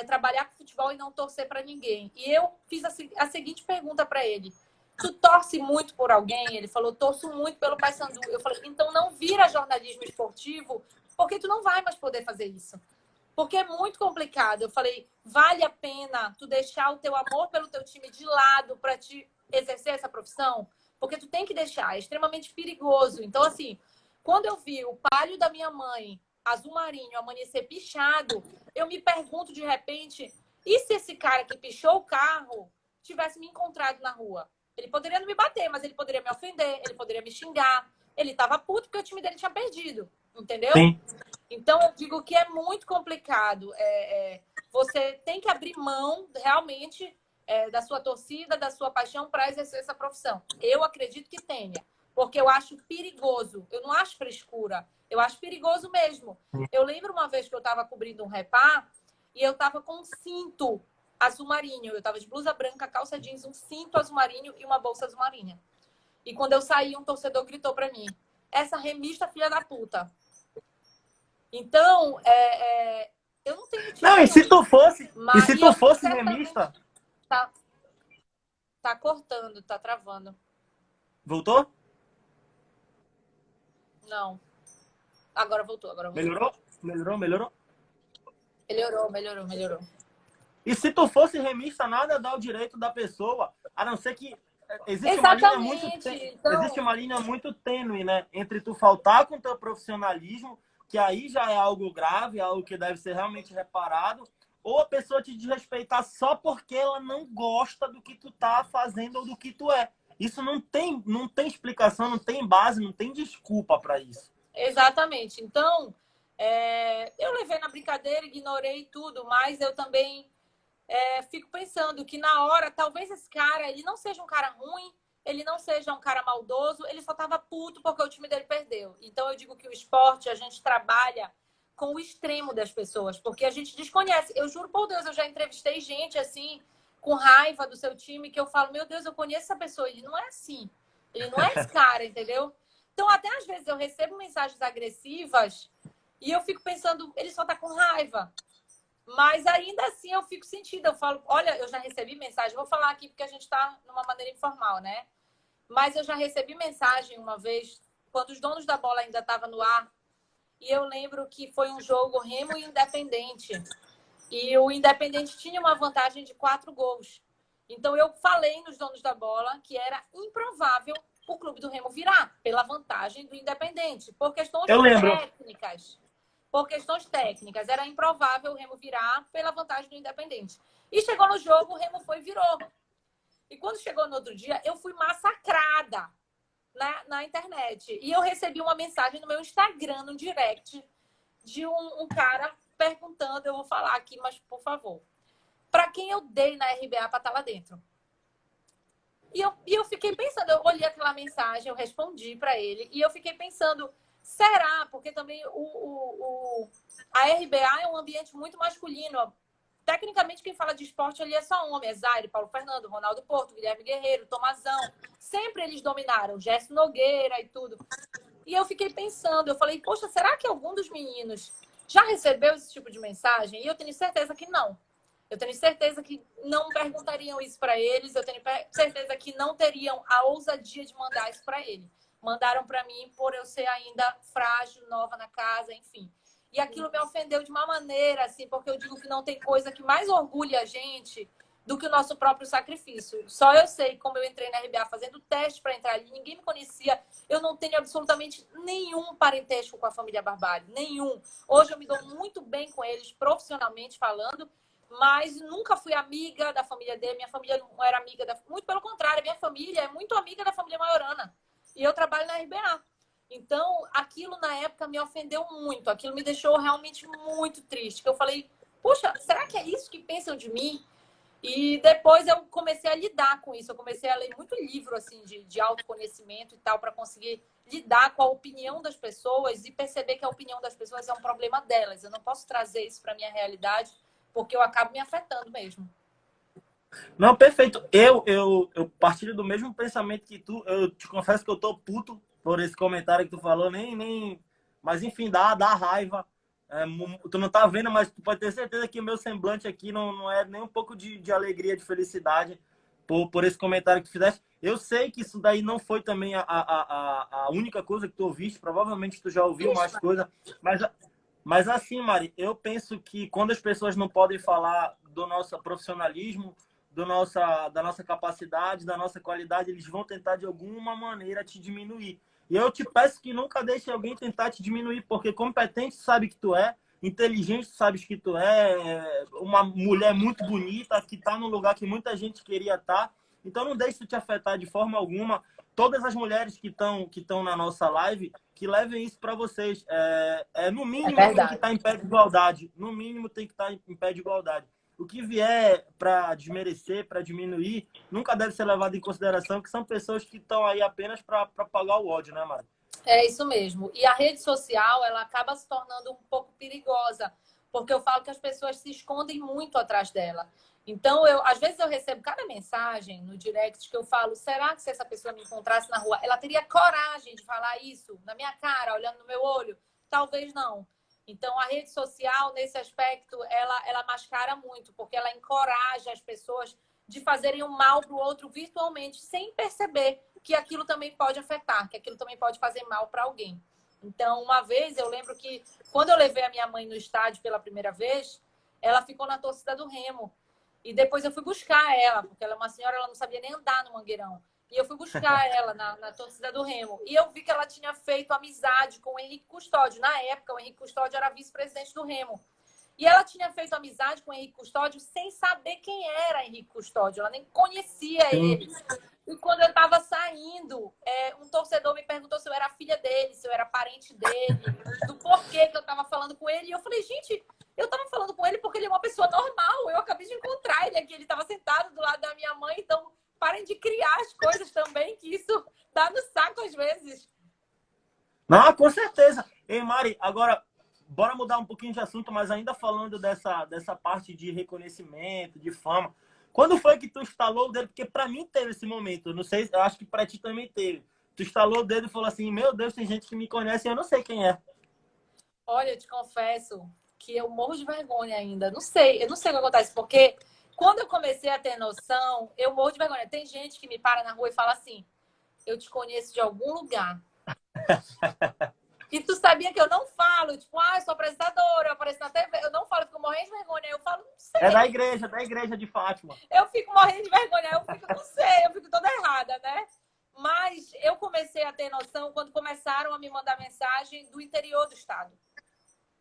trabalhar com futebol e não torcer para ninguém? E eu fiz a seguinte pergunta para ele: tu torce muito por alguém? Ele falou, torço muito pelo Paysandu. Eu falei, então não vira jornalismo esportivo, porque tu não vai mais poder fazer isso. Porque é muito complicado. Eu falei, vale a pena tu deixar o teu amor pelo teu time de lado para te exercer essa profissão? Porque tu tem que deixar, é extremamente perigoso. Então, assim, quando eu vi o Palio da minha mãe, azul marinho, amanhecer pichado, eu me pergunto de repente, e se esse cara que pichou o carro tivesse me encontrado na rua? Ele poderia não me bater, mas ele poderia me ofender, ele poderia me xingar. Ele tava puto porque o time dele tinha perdido, entendeu?
Sim.
Então, eu digo que é muito complicado. Você tem que abrir mão, realmente, da sua torcida, da sua paixão para exercer essa profissão. Eu acredito que tenha, porque eu acho perigoso. Eu não acho frescura. Eu acho perigoso mesmo. Eu lembro uma vez que eu estava cobrindo um repá e eu estava com um cinto azul marinho. Eu estava de blusa branca, calça jeans, um cinto azul marinho e uma bolsa azul marinha. E quando eu saí, um torcedor gritou para mim, essa remista filha da puta. Então, eu não tenho título.
Não, e se tu fosse remista...
Tá cortando, tá travando.
Voltou?
Não. Agora voltou.
Melhorou?
Melhorou.
E se tu fosse remista, nada dá o direito da pessoa, a não ser que existe uma linha muito tênue, né? Entre tu faltar com o teu profissionalismo, que aí já é algo grave, algo que deve ser realmente reparado, ou a pessoa te desrespeitar só porque ela não gosta do que tu tá fazendo ou do que tu é. Isso não tem explicação, não tem base, não tem desculpa para isso.
Exatamente. Então, eu levei na brincadeira, ignorei tudo, mas eu também fico pensando que na hora, talvez esse cara, ele não seja um cara ruim, ele não seja um cara maldoso, ele só tava puto porque o time dele perdeu. Então eu digo que o esporte, a gente trabalha com o extremo das pessoas, porque a gente desconhece. Eu juro por Deus, eu já entrevistei gente assim, com raiva do seu time, que eu falo, meu Deus, eu conheço essa pessoa, ele não é assim. Ele não é esse cara, entendeu? Então, até às vezes eu recebo mensagens agressivas e eu fico pensando, ele só tá com raiva. Mas ainda assim eu fico sentida. Eu falo, olha, eu já recebi mensagem, vou falar aqui porque a gente tá numa maneira informal, né? Mas eu já recebi mensagem uma vez, quando os donos da bola ainda estavam no ar, e eu lembro que foi um jogo Remo e Independente. E o Independente tinha uma vantagem de 4 gols. Então eu falei nos donos da bola que era improvável o clube do Remo virar pela vantagem do Independente, por questões
Eu lembro.
técnicas. Por questões técnicas, era improvável o Remo virar pela vantagem do Independente. E chegou no jogo, o Remo foi e virou. E quando chegou no outro dia, eu fui massacrada na internet. E eu recebi uma mensagem no meu Instagram, no direct, de um cara perguntando, eu vou falar aqui, mas por favor, para quem eu dei na RBA para estar lá dentro? E eu fiquei pensando, eu olhei aquela mensagem, eu respondi para ele, e eu fiquei pensando, será? Porque também a RBA é um ambiente muito masculino. Tecnicamente, quem fala de esporte ali é só homem. É Zaire, Paulo Fernando, Ronaldo Porto, Guilherme Guerreiro, Tomazão. Sempre eles dominaram, Gerson Nogueira e tudo. E eu fiquei pensando, eu falei, poxa, será que algum dos meninos já recebeu esse tipo de mensagem? E eu tenho certeza que não. Eu tenho certeza que não perguntariam isso para eles. Eu tenho certeza que não teriam a ousadia de mandar isso para ele. Mandaram para mim por eu ser ainda frágil, nova na casa, enfim. E aquilo me ofendeu de uma maneira, assim, porque eu digo que não tem coisa que mais orgulhe a gente do que o nosso próprio sacrifício. Só eu sei como eu entrei na RBA fazendo teste para entrar ali, ninguém me conhecia. Eu não tenho absolutamente nenhum parentesco com a família Barbalho, nenhum. Hoje eu me dou muito bem com eles, profissionalmente falando, mas nunca fui amiga da família dele. Minha família não era amiga da... Muito pelo contrário, minha família é muito amiga da família Maiorana. E eu trabalho na RBA. Então, aquilo na época me ofendeu muito. Aquilo me deixou realmente muito triste. Que eu falei, puxa, será que é isso que pensam de mim? E depois eu comecei a lidar com isso. Eu comecei a ler muito livro assim, de autoconhecimento e tal, para conseguir lidar com a opinião das pessoas e perceber que a opinião das pessoas é um problema delas. Eu não posso trazer isso para minha realidade, porque eu acabo me afetando mesmo.
Não, perfeito. Eu partilho do mesmo pensamento que tu. Eu te confesso que eu tô puto por esse comentário que tu falou, mas enfim, dá raiva. Tu não tá vendo, mas tu pode ter certeza que o meu semblante aqui não é nem um pouco de alegria, de felicidade por esse comentário que tu fizeste. Eu sei que isso daí não foi também a única coisa que tu ouviste, provavelmente tu já ouviu mais coisa, mas assim, Mari, eu penso que quando as pessoas não podem falar do nosso profissionalismo, da nossa capacidade, da nossa qualidade, eles vão tentar de alguma maneira te diminuir. E eu te peço que nunca deixe alguém tentar te diminuir, porque competente sabe que tu é, inteligente sabes que tu é, uma mulher muito bonita, que está num lugar que muita gente queria estar. Então não deixe isso te afetar de forma alguma. Todas as mulheres que estão na nossa live, que levem isso para vocês. No mínimo tem que estar em pé de igualdade. No mínimo tem que estar em pé de igualdade. O que vier para desmerecer, para diminuir, nunca deve ser levado em consideração, que são pessoas que estão aí apenas para pagar o ódio, né, Mari?
É isso mesmo. E a rede social, ela acaba se tornando um pouco perigosa, porque eu falo que as pessoas se escondem muito atrás dela. Então, às vezes eu recebo cada mensagem no direct que eu falo, será que se essa pessoa me encontrasse na rua, ela teria coragem de falar isso na minha cara, olhando no meu olho? Talvez não. Então, a rede social, nesse aspecto, ela mascara muito, porque ela encoraja as pessoas de fazerem o mal para o outro virtualmente, sem perceber que aquilo também pode afetar, que aquilo também pode fazer mal para alguém. Então, uma vez, eu lembro que quando eu levei a minha mãe no estádio pela primeira vez, ela ficou na torcida do Remo. E depois eu fui buscar ela, porque ela é uma senhora, ela não sabia nem andar no Mangueirão. E eu fui buscar ela na torcida do Remo. E eu vi que ela tinha feito amizade com o Henrique Custódio. Na época, o Henrique Custódio era vice-presidente do Remo. E ela tinha feito amizade com o Henrique Custódio sem saber quem era Henrique Custódio. Ela nem conhecia ele. E quando eu estava saindo, um torcedor me perguntou se eu era filha dele, se eu era parente dele, do porquê que eu estava falando com ele. E eu falei, gente, eu estava falando com ele porque ele é uma pessoa normal. Eu acabei de encontrar ele aqui. Ele estava sentado do lado da minha mãe, então parem de criar as coisas também, que isso dá no saco às vezes.
Não, com certeza. Ei, Mari, agora, bora mudar um pouquinho de assunto, mas ainda falando dessa parte de reconhecimento, de fama. Quando foi que tu instalou o dedo? Porque pra mim teve esse momento. Eu não sei, eu acho que pra ti também teve. Tu instalou o dedo e falou assim, meu Deus, tem gente que me conhece e eu não sei quem é.
Olha, eu te confesso que eu morro de vergonha ainda. Eu não sei o que acontece, porque quando eu comecei a ter noção, eu morro de vergonha. Tem gente que me para na rua e fala assim, eu te conheço de algum lugar. E tu sabia que eu não falo, tipo, eu sou apresentadora, eu apareço na TV, eu não falo, eu fico morrendo de vergonha. Eu falo, não sei.
É da igreja de Fátima.
Eu fico morrendo de vergonha, eu fico, não sei, eu fico toda errada, né? Mas eu comecei a ter noção quando começaram a me mandar mensagem do interior do estado.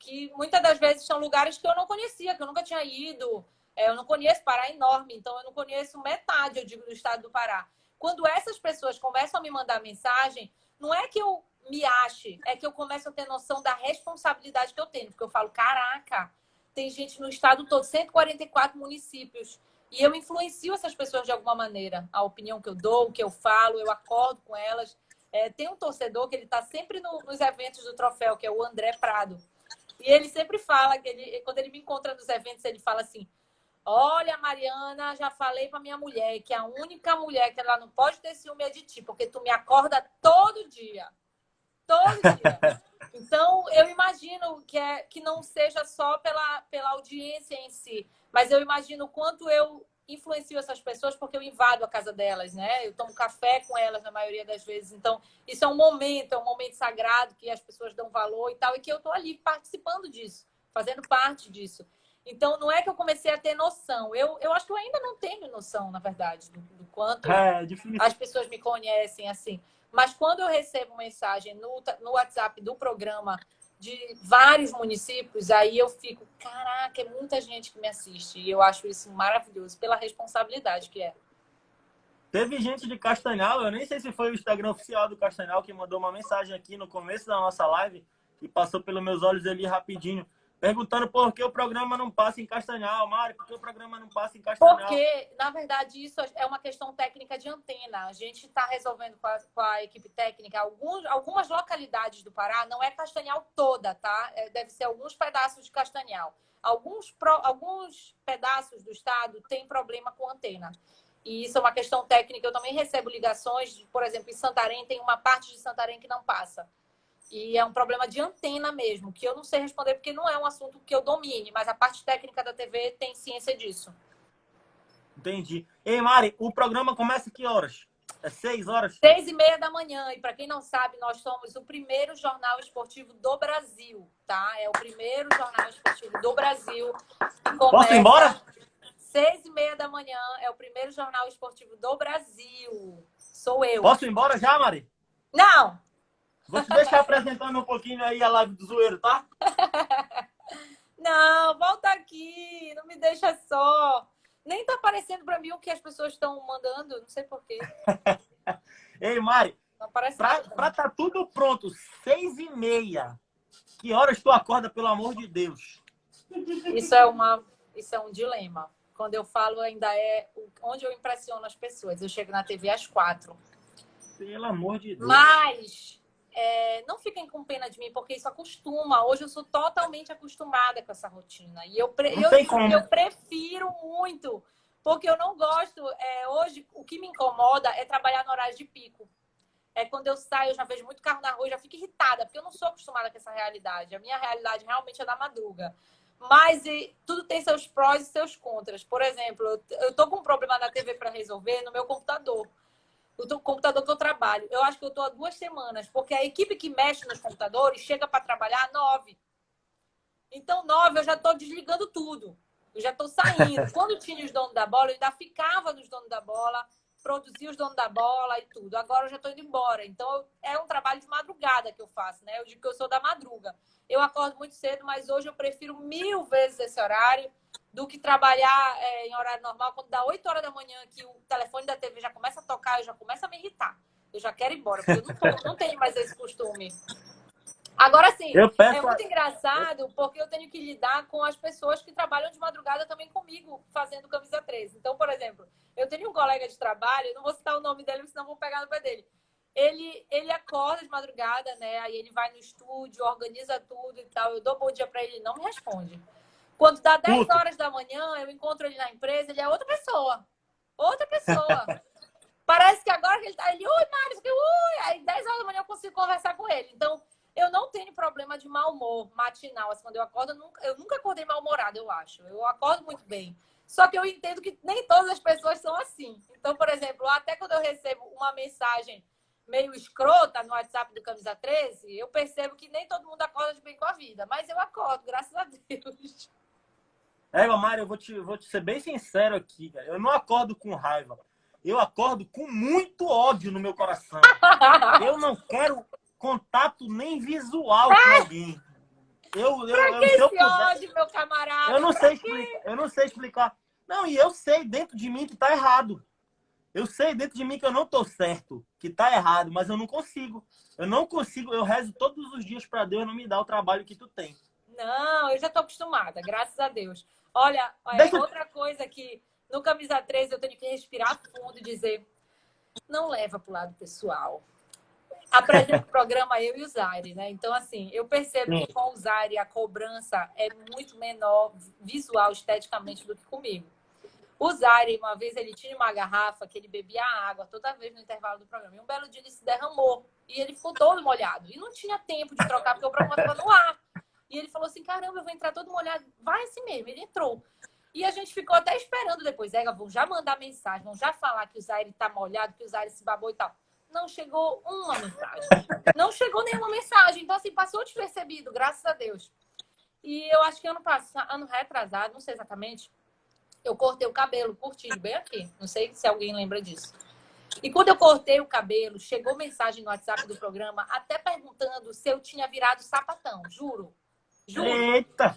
Que muitas das vezes são lugares que eu não conhecia, que eu nunca tinha ido. Eu não conheço, Pará é enorme, então eu não conheço metade, eu digo, do estado do Pará. Quando essas pessoas começam a me mandar mensagem, não é que eu me ache, é que eu começo a ter noção da responsabilidade que eu tenho. Porque eu falo, caraca, tem gente no estado todo, 144 municípios. E eu influencio essas pessoas de alguma maneira. A opinião que eu dou, o que eu falo, eu acordo com elas. Tem um torcedor que ele está sempre nos eventos do troféu, que é o André Prado. E ele sempre fala, quando ele me encontra nos eventos, ele fala assim, olha, Mariana, já falei para minha mulher que a única mulher que ela não pode ter ciúme é de ti, porque tu me acorda todo dia. Todo dia. Então, eu imagino que não seja só pela audiência em si, mas eu imagino o quanto eu influencio essas pessoas porque eu invado a casa delas, né? Eu tomo café com elas na maioria das vezes. Então, isso é um momento sagrado que as pessoas dão valor e tal, e que eu estou ali participando disso, fazendo parte disso. Então, não é que eu comecei a ter noção. Eu acho que eu ainda não tenho noção, na verdade, do quanto as pessoas me conhecem assim. Mas quando eu recebo mensagem no WhatsApp do programa de vários municípios, aí eu fico, caraca, é muita gente que me assiste. E eu acho isso maravilhoso, pela responsabilidade que é.
Teve gente de Castanhal, eu nem sei se foi o Instagram oficial do Castanhal que mandou uma mensagem aqui no começo da nossa live e passou pelos meus olhos ali rapidinho, perguntando por que o programa não passa em Castanhal. Mari, por que o programa não passa em Castanhal?
Porque, na verdade, isso é uma questão técnica de antena. A gente está resolvendo com a equipe técnica algumas localidades do Pará, não é Castanhal toda, tá? Deve ser alguns pedaços de Castanhal. Alguns pedaços do estado têm problema com antena. E isso é uma questão técnica. Eu também recebo ligações, por exemplo, em Santarém, tem uma parte de Santarém que não passa. E é um problema de antena mesmo, que eu não sei responder porque não é um assunto que eu domine, mas a parte técnica da TV tem ciência disso.
Entendi. Ei, Mari, o programa começa que horas? É 6 horas?
6h30 da manhã. E para quem não sabe, nós somos o primeiro jornal esportivo do Brasil, tá? É o primeiro jornal esportivo do Brasil.
Posso ir embora?
6h30 da manhã é o primeiro jornal esportivo do Brasil. Sou eu.
Posso ir embora já, Mari?
Não!
Vou te deixar apresentando um pouquinho aí a live do Zoeiro, tá?
Não, volta aqui. Não me deixa só. Nem tá aparecendo para mim o que as pessoas estão mandando. Não sei porquê.
Ei, Mari,
pra
tá tudo pronto, 6h30. Que horas tu acorda, pelo amor de Deus?
Isso é um dilema. Quando eu falo, ainda é onde eu impressiono as pessoas. Eu chego na TV às 4.
Pelo amor de Deus.
Mas não fiquem com pena de mim, porque isso acostuma. Hoje eu sou totalmente acostumada com essa rotina. E eu prefiro muito, porque eu não gosto. Hoje, o que me incomoda é trabalhar no horário de pico. Quando eu saio, eu já vejo muito carro na rua, eu já fico irritada, porque eu não sou acostumada com essa realidade. A minha realidade realmente é da madruga. Mas tudo tem seus prós e seus contras. Por exemplo, eu tô com um problema na TV para resolver no meu computador. O computador que eu trabalho. Eu acho que eu estou há 2 semanas, porque a equipe que mexe nos computadores chega para trabalhar às 9. Então, 9 eu já estou desligando tudo. Eu já estou saindo. Quando tinha os donos da bola, eu ainda ficava nos donos da bola, produzia os donos da bola e tudo. Agora eu já estou indo embora. Então, é um trabalho de madrugada que eu faço, né? Eu digo que eu sou da madruga. Eu acordo muito cedo, mas hoje eu prefiro 1000 vezes esse horário do que trabalhar em horário normal. Quando dá 8 horas da manhã, que o telefone da TV já começa a tocar, eu já começo a me irritar. Eu já quero ir embora, porque eu não tenho mais esse costume. Agora, sim,
Eu peço
é muito engraçado porque eu tenho que lidar com as pessoas que trabalham de madrugada também comigo, fazendo camisa 13. Então, por exemplo, eu tenho um colega de trabalho, não vou citar o nome dele, senão vou pegar no pé dele. Ele acorda de madrugada, né? Aí ele vai no estúdio, organiza tudo e tal. Eu dou bom dia para ele, ele não me responde. Quando dá 10
puto.
horas da manhã, eu encontro ele na empresa, ele é outra pessoa. Outra pessoa. Parece que agora que ele tá... Ele, oi, Mário, ui. Aí 10 horas da manhã eu consigo conversar com ele. Então, eu não tenho problema de mau humor matinal. Assim, quando eu acordo, eu nunca acordei mal-humorada, eu acho. Eu acordo muito bem. Só que eu entendo que nem todas as pessoas são assim. Então, por exemplo, até quando eu recebo uma mensagem meio escrota no WhatsApp do Camisa 13, eu percebo que nem todo mundo acorda de bem com a vida. Mas eu acordo, graças a Deus.
Mário, eu vou te ser bem sincero aqui, cara. Eu não acordo com raiva. Eu acordo com muito ódio no meu coração. Eu não quero contato nem visual com alguém.
Pra que
Se eu
esse
puder,
ódio, meu camarada?
eu não sei explicar. Não, e eu sei dentro de mim que tá errado. Eu sei dentro de mim que eu não tô certo, que tá errado, mas eu não consigo. Eu não consigo, eu rezo todos os dias para Deus não me dar o trabalho que tu tem.
Não, eu já tô acostumada, graças a Deus. Olha, outra coisa que no Camisa 13 eu tenho que respirar fundo e dizer, não leva pro lado pessoal. Apresento o programa eu e o Zaire, né? Então, assim, eu percebo que com o Zaire a cobrança é muito menor visual, esteticamente, do que comigo. O Zaire, uma vez, ele tinha uma garrafa que ele bebia água toda vez no intervalo do programa. E um belo dia ele se derramou. E ele ficou todo molhado. E não tinha tempo de trocar, porque o programa estava no ar. E ele falou assim, caramba, eu vou entrar todo molhado. Vai assim mesmo. Ele entrou. E a gente ficou até esperando depois. Vão já mandar mensagem, vão já falar que o Zaire tá molhado, que o Zaire se babou e tal. Não chegou uma mensagem. Não chegou nenhuma mensagem. Então, assim, passou despercebido, graças a Deus. E eu acho que ano retrasado, não sei exatamente, eu cortei o cabelo curtinho, bem aqui. Não sei se alguém lembra disso. E quando eu cortei o cabelo, chegou mensagem no WhatsApp do programa, até perguntando se eu tinha virado sapatão. Juro. Juro.
Eita!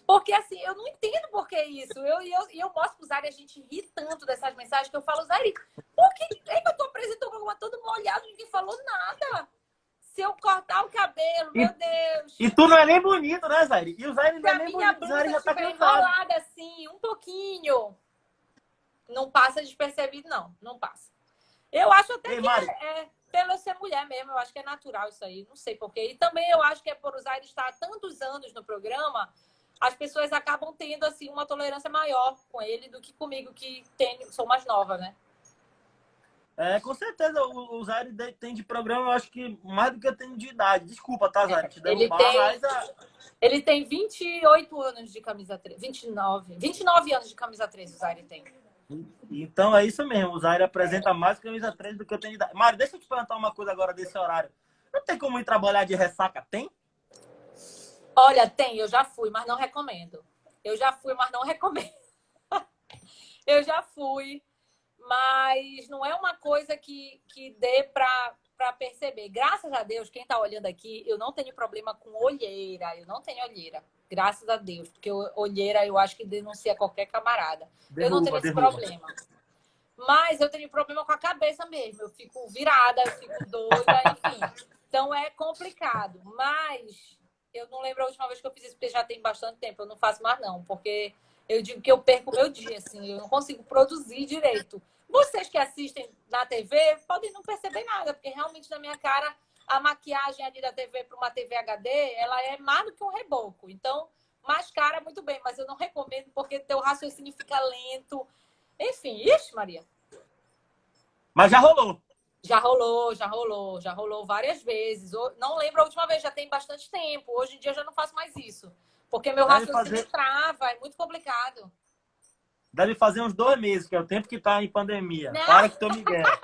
Porque, assim, eu não entendo por que isso. Eu mostro pro Zari, a gente ri tanto dessas mensagens que eu falo, Zari, por que eu tô apresentando o programa todo molhado, ninguém falou nada? Se eu cortar o cabelo, meu Deus.
E tu não é nem bonito, né, Zaire? E o Zaire não é nem bonito, o Zaire já tá
cansado. Enrolada assim, um pouquinho. Não passa despercebido, não. Não passa. Eu acho até que pelo ser mulher mesmo, eu acho que é natural isso aí. Não sei porquê. E também eu acho que é por o Zaire estar há tantos anos no programa, as pessoas acabam tendo, assim, uma tolerância maior com ele do que comigo, que sou mais nova, né?
Com certeza, o Zaire tem de programa, eu acho que mais do que eu tenho de idade. Desculpa, tá, Zaire? Te derrubar, mas...
Ele tem 28 anos de camisa 13. 29 anos de camisa 13 o Zaire tem.
Então é isso mesmo, o Zaire apresenta mais camisa 13 do que eu tenho de idade. Mário, deixa eu te perguntar uma coisa agora desse horário. Não tem como ir trabalhar de ressaca? Tem?
Olha, tem, eu já fui, mas não recomendo. Eu já fui, mas não recomendo. Eu já fui, mas não é uma coisa que dê para perceber. Graças a Deus, quem está olhando aqui, eu não tenho problema com olheira. Eu não tenho olheira. Graças a Deus, porque olheira eu acho que denuncia qualquer camarada. Eu não tenho esse problema. Mas eu tenho problema com a cabeça mesmo. Eu fico virada, eu fico doida, enfim. Então é complicado. Mas eu não lembro a última vez que eu fiz isso, porque já tem bastante tempo. Eu não faço mais, não. Porque eu digo que eu perco o meu dia, assim. Eu não consigo produzir direito. Vocês que assistem na TV podem não perceber nada, porque realmente na minha cara a maquiagem ali da TV para uma TV HD, ela é mais do que um reboco. Então, mascara muito bem, mas eu não recomendo porque teu raciocínio fica lento. Enfim, ixi, Maria.
Mas já rolou.
Já rolou várias vezes. Não lembro a última vez, já tem bastante tempo. Hoje em dia eu já não faço mais isso. Porque meu raciocínio trava, é muito complicado.
Deve fazer uns 2 meses, que é o tempo que tá em pandemia. Não. Para que tu me guerra.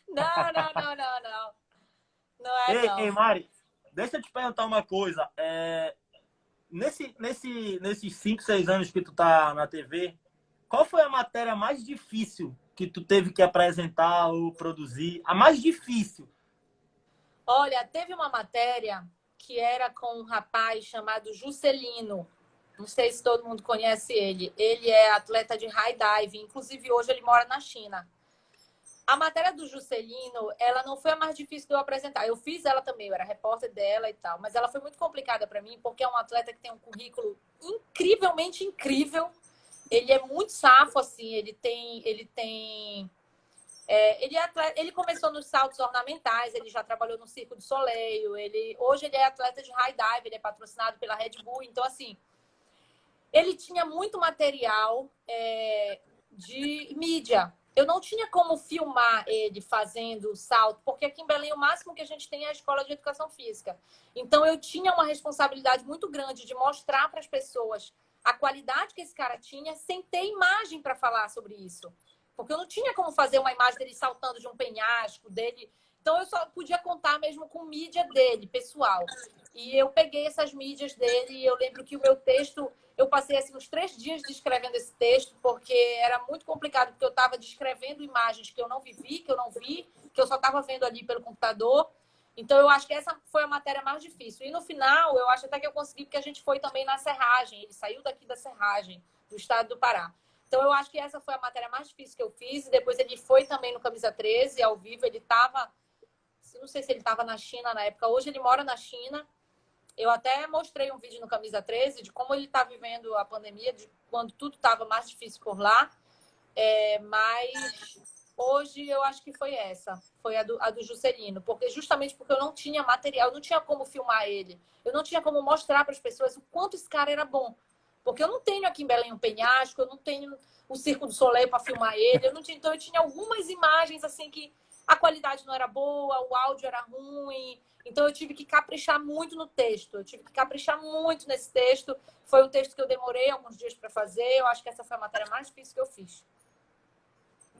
Não é, não.
Ei, Mari, deixa eu te perguntar uma coisa. Nesses 5, 6 anos que tu tá na TV, qual foi a matéria mais difícil que tu teve que apresentar ou produzir? A mais difícil?
Olha, teve uma matéria que era com um rapaz chamado Juscelino. Não sei se todo mundo conhece ele. Ele é atleta de high dive. Inclusive, hoje ele mora na China. A matéria do Juscelino, ela não foi a mais difícil de eu apresentar. Eu fiz ela também, eu era repórter dela e tal, mas ela foi muito complicada para mim, porque é um atleta que tem um currículo incrivelmente incrível. Ele é muito safo, assim, ele começou nos saltos ornamentais, ele já trabalhou no Circo do Soleil, hoje ele é atleta de high dive, ele é patrocinado pela Red Bull, então assim, ele tinha muito material de mídia. Eu não tinha como filmar ele fazendo salto, porque aqui em Belém o máximo que a gente tem é a escola de educação física. Então eu tinha uma responsabilidade muito grande de mostrar para as pessoas a qualidade que esse cara tinha, sem ter imagem para falar sobre isso. Porque eu não tinha como fazer uma imagem dele saltando de um penhasco, dele. Então eu só podia contar mesmo com mídia dele, pessoal. E eu peguei essas mídias dele e eu lembro que o meu texto, eu passei assim, uns 3 dias descrevendo esse texto, porque era muito complicado, porque eu estava descrevendo imagens que eu não vivi, que eu não vi, que eu só estava vendo ali pelo computador. Então, eu acho que essa foi a matéria mais difícil. E no final, eu acho até que eu consegui, porque a gente foi também na Serragem. Ele saiu daqui da Serragem, do estado do Pará. Então, eu acho que essa foi a matéria mais difícil que eu fiz. E depois ele foi também no Camisa 13, ao vivo. Ele estava... Não sei se ele estava na China na época. Hoje ele mora na China. Eu até mostrei um vídeo no Camisa 13 de como ele está vivendo a pandemia, de quando tudo estava mais difícil por lá. Mas hoje eu acho que foi essa. Foi a do Juscelino. Justamente porque eu não tinha material, eu não tinha como filmar ele. Eu não tinha como mostrar para as pessoas o quanto esse cara era bom. Porque eu não tenho aqui em Belém um penhasco, eu não tenho o Circo do Soleil para filmar ele. Então eu tinha algumas imagens assim que a qualidade não era boa, o áudio era ruim. Então eu tive que caprichar muito no texto. Eu tive que caprichar muito nesse texto. Foi um texto que eu demorei alguns dias para fazer. Eu acho que essa foi a matéria mais difícil que eu fiz.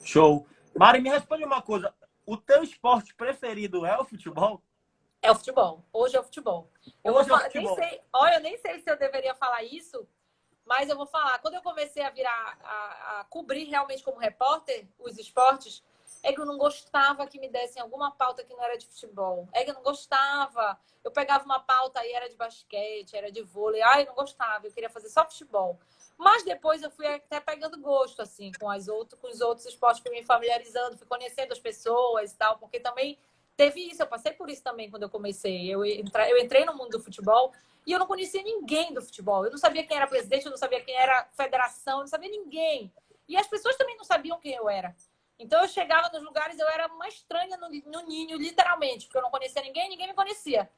Show. Mari, me responde uma coisa. O teu esporte preferido é o futebol?
É o futebol. Hoje é o futebol.
Hoje é o futebol.
Eu nem sei se eu deveria falar isso, mas eu vou falar. Quando eu comecei a virar, a cobrir realmente como repórter os esportes, é que eu não gostava que me dessem alguma pauta que não era de futebol. É que eu não gostava. Eu pegava uma pauta e era de basquete, era de vôlei. Ai, eu não gostava. Eu queria fazer só futebol. Mas depois eu fui até pegando gosto, assim, com os outros esportes, fui me familiarizando, fui conhecendo as pessoas e tal, porque também teve isso, eu passei por isso também quando eu comecei. Eu entrei no mundo do futebol e eu não conhecia ninguém do futebol. Eu não sabia quem era presidente, eu não sabia quem era federação, eu não sabia ninguém. E as pessoas também não sabiam quem eu era. Então eu chegava nos lugares, eu era uma estranha no ninho, literalmente, porque eu não conhecia ninguém, ninguém me conhecia.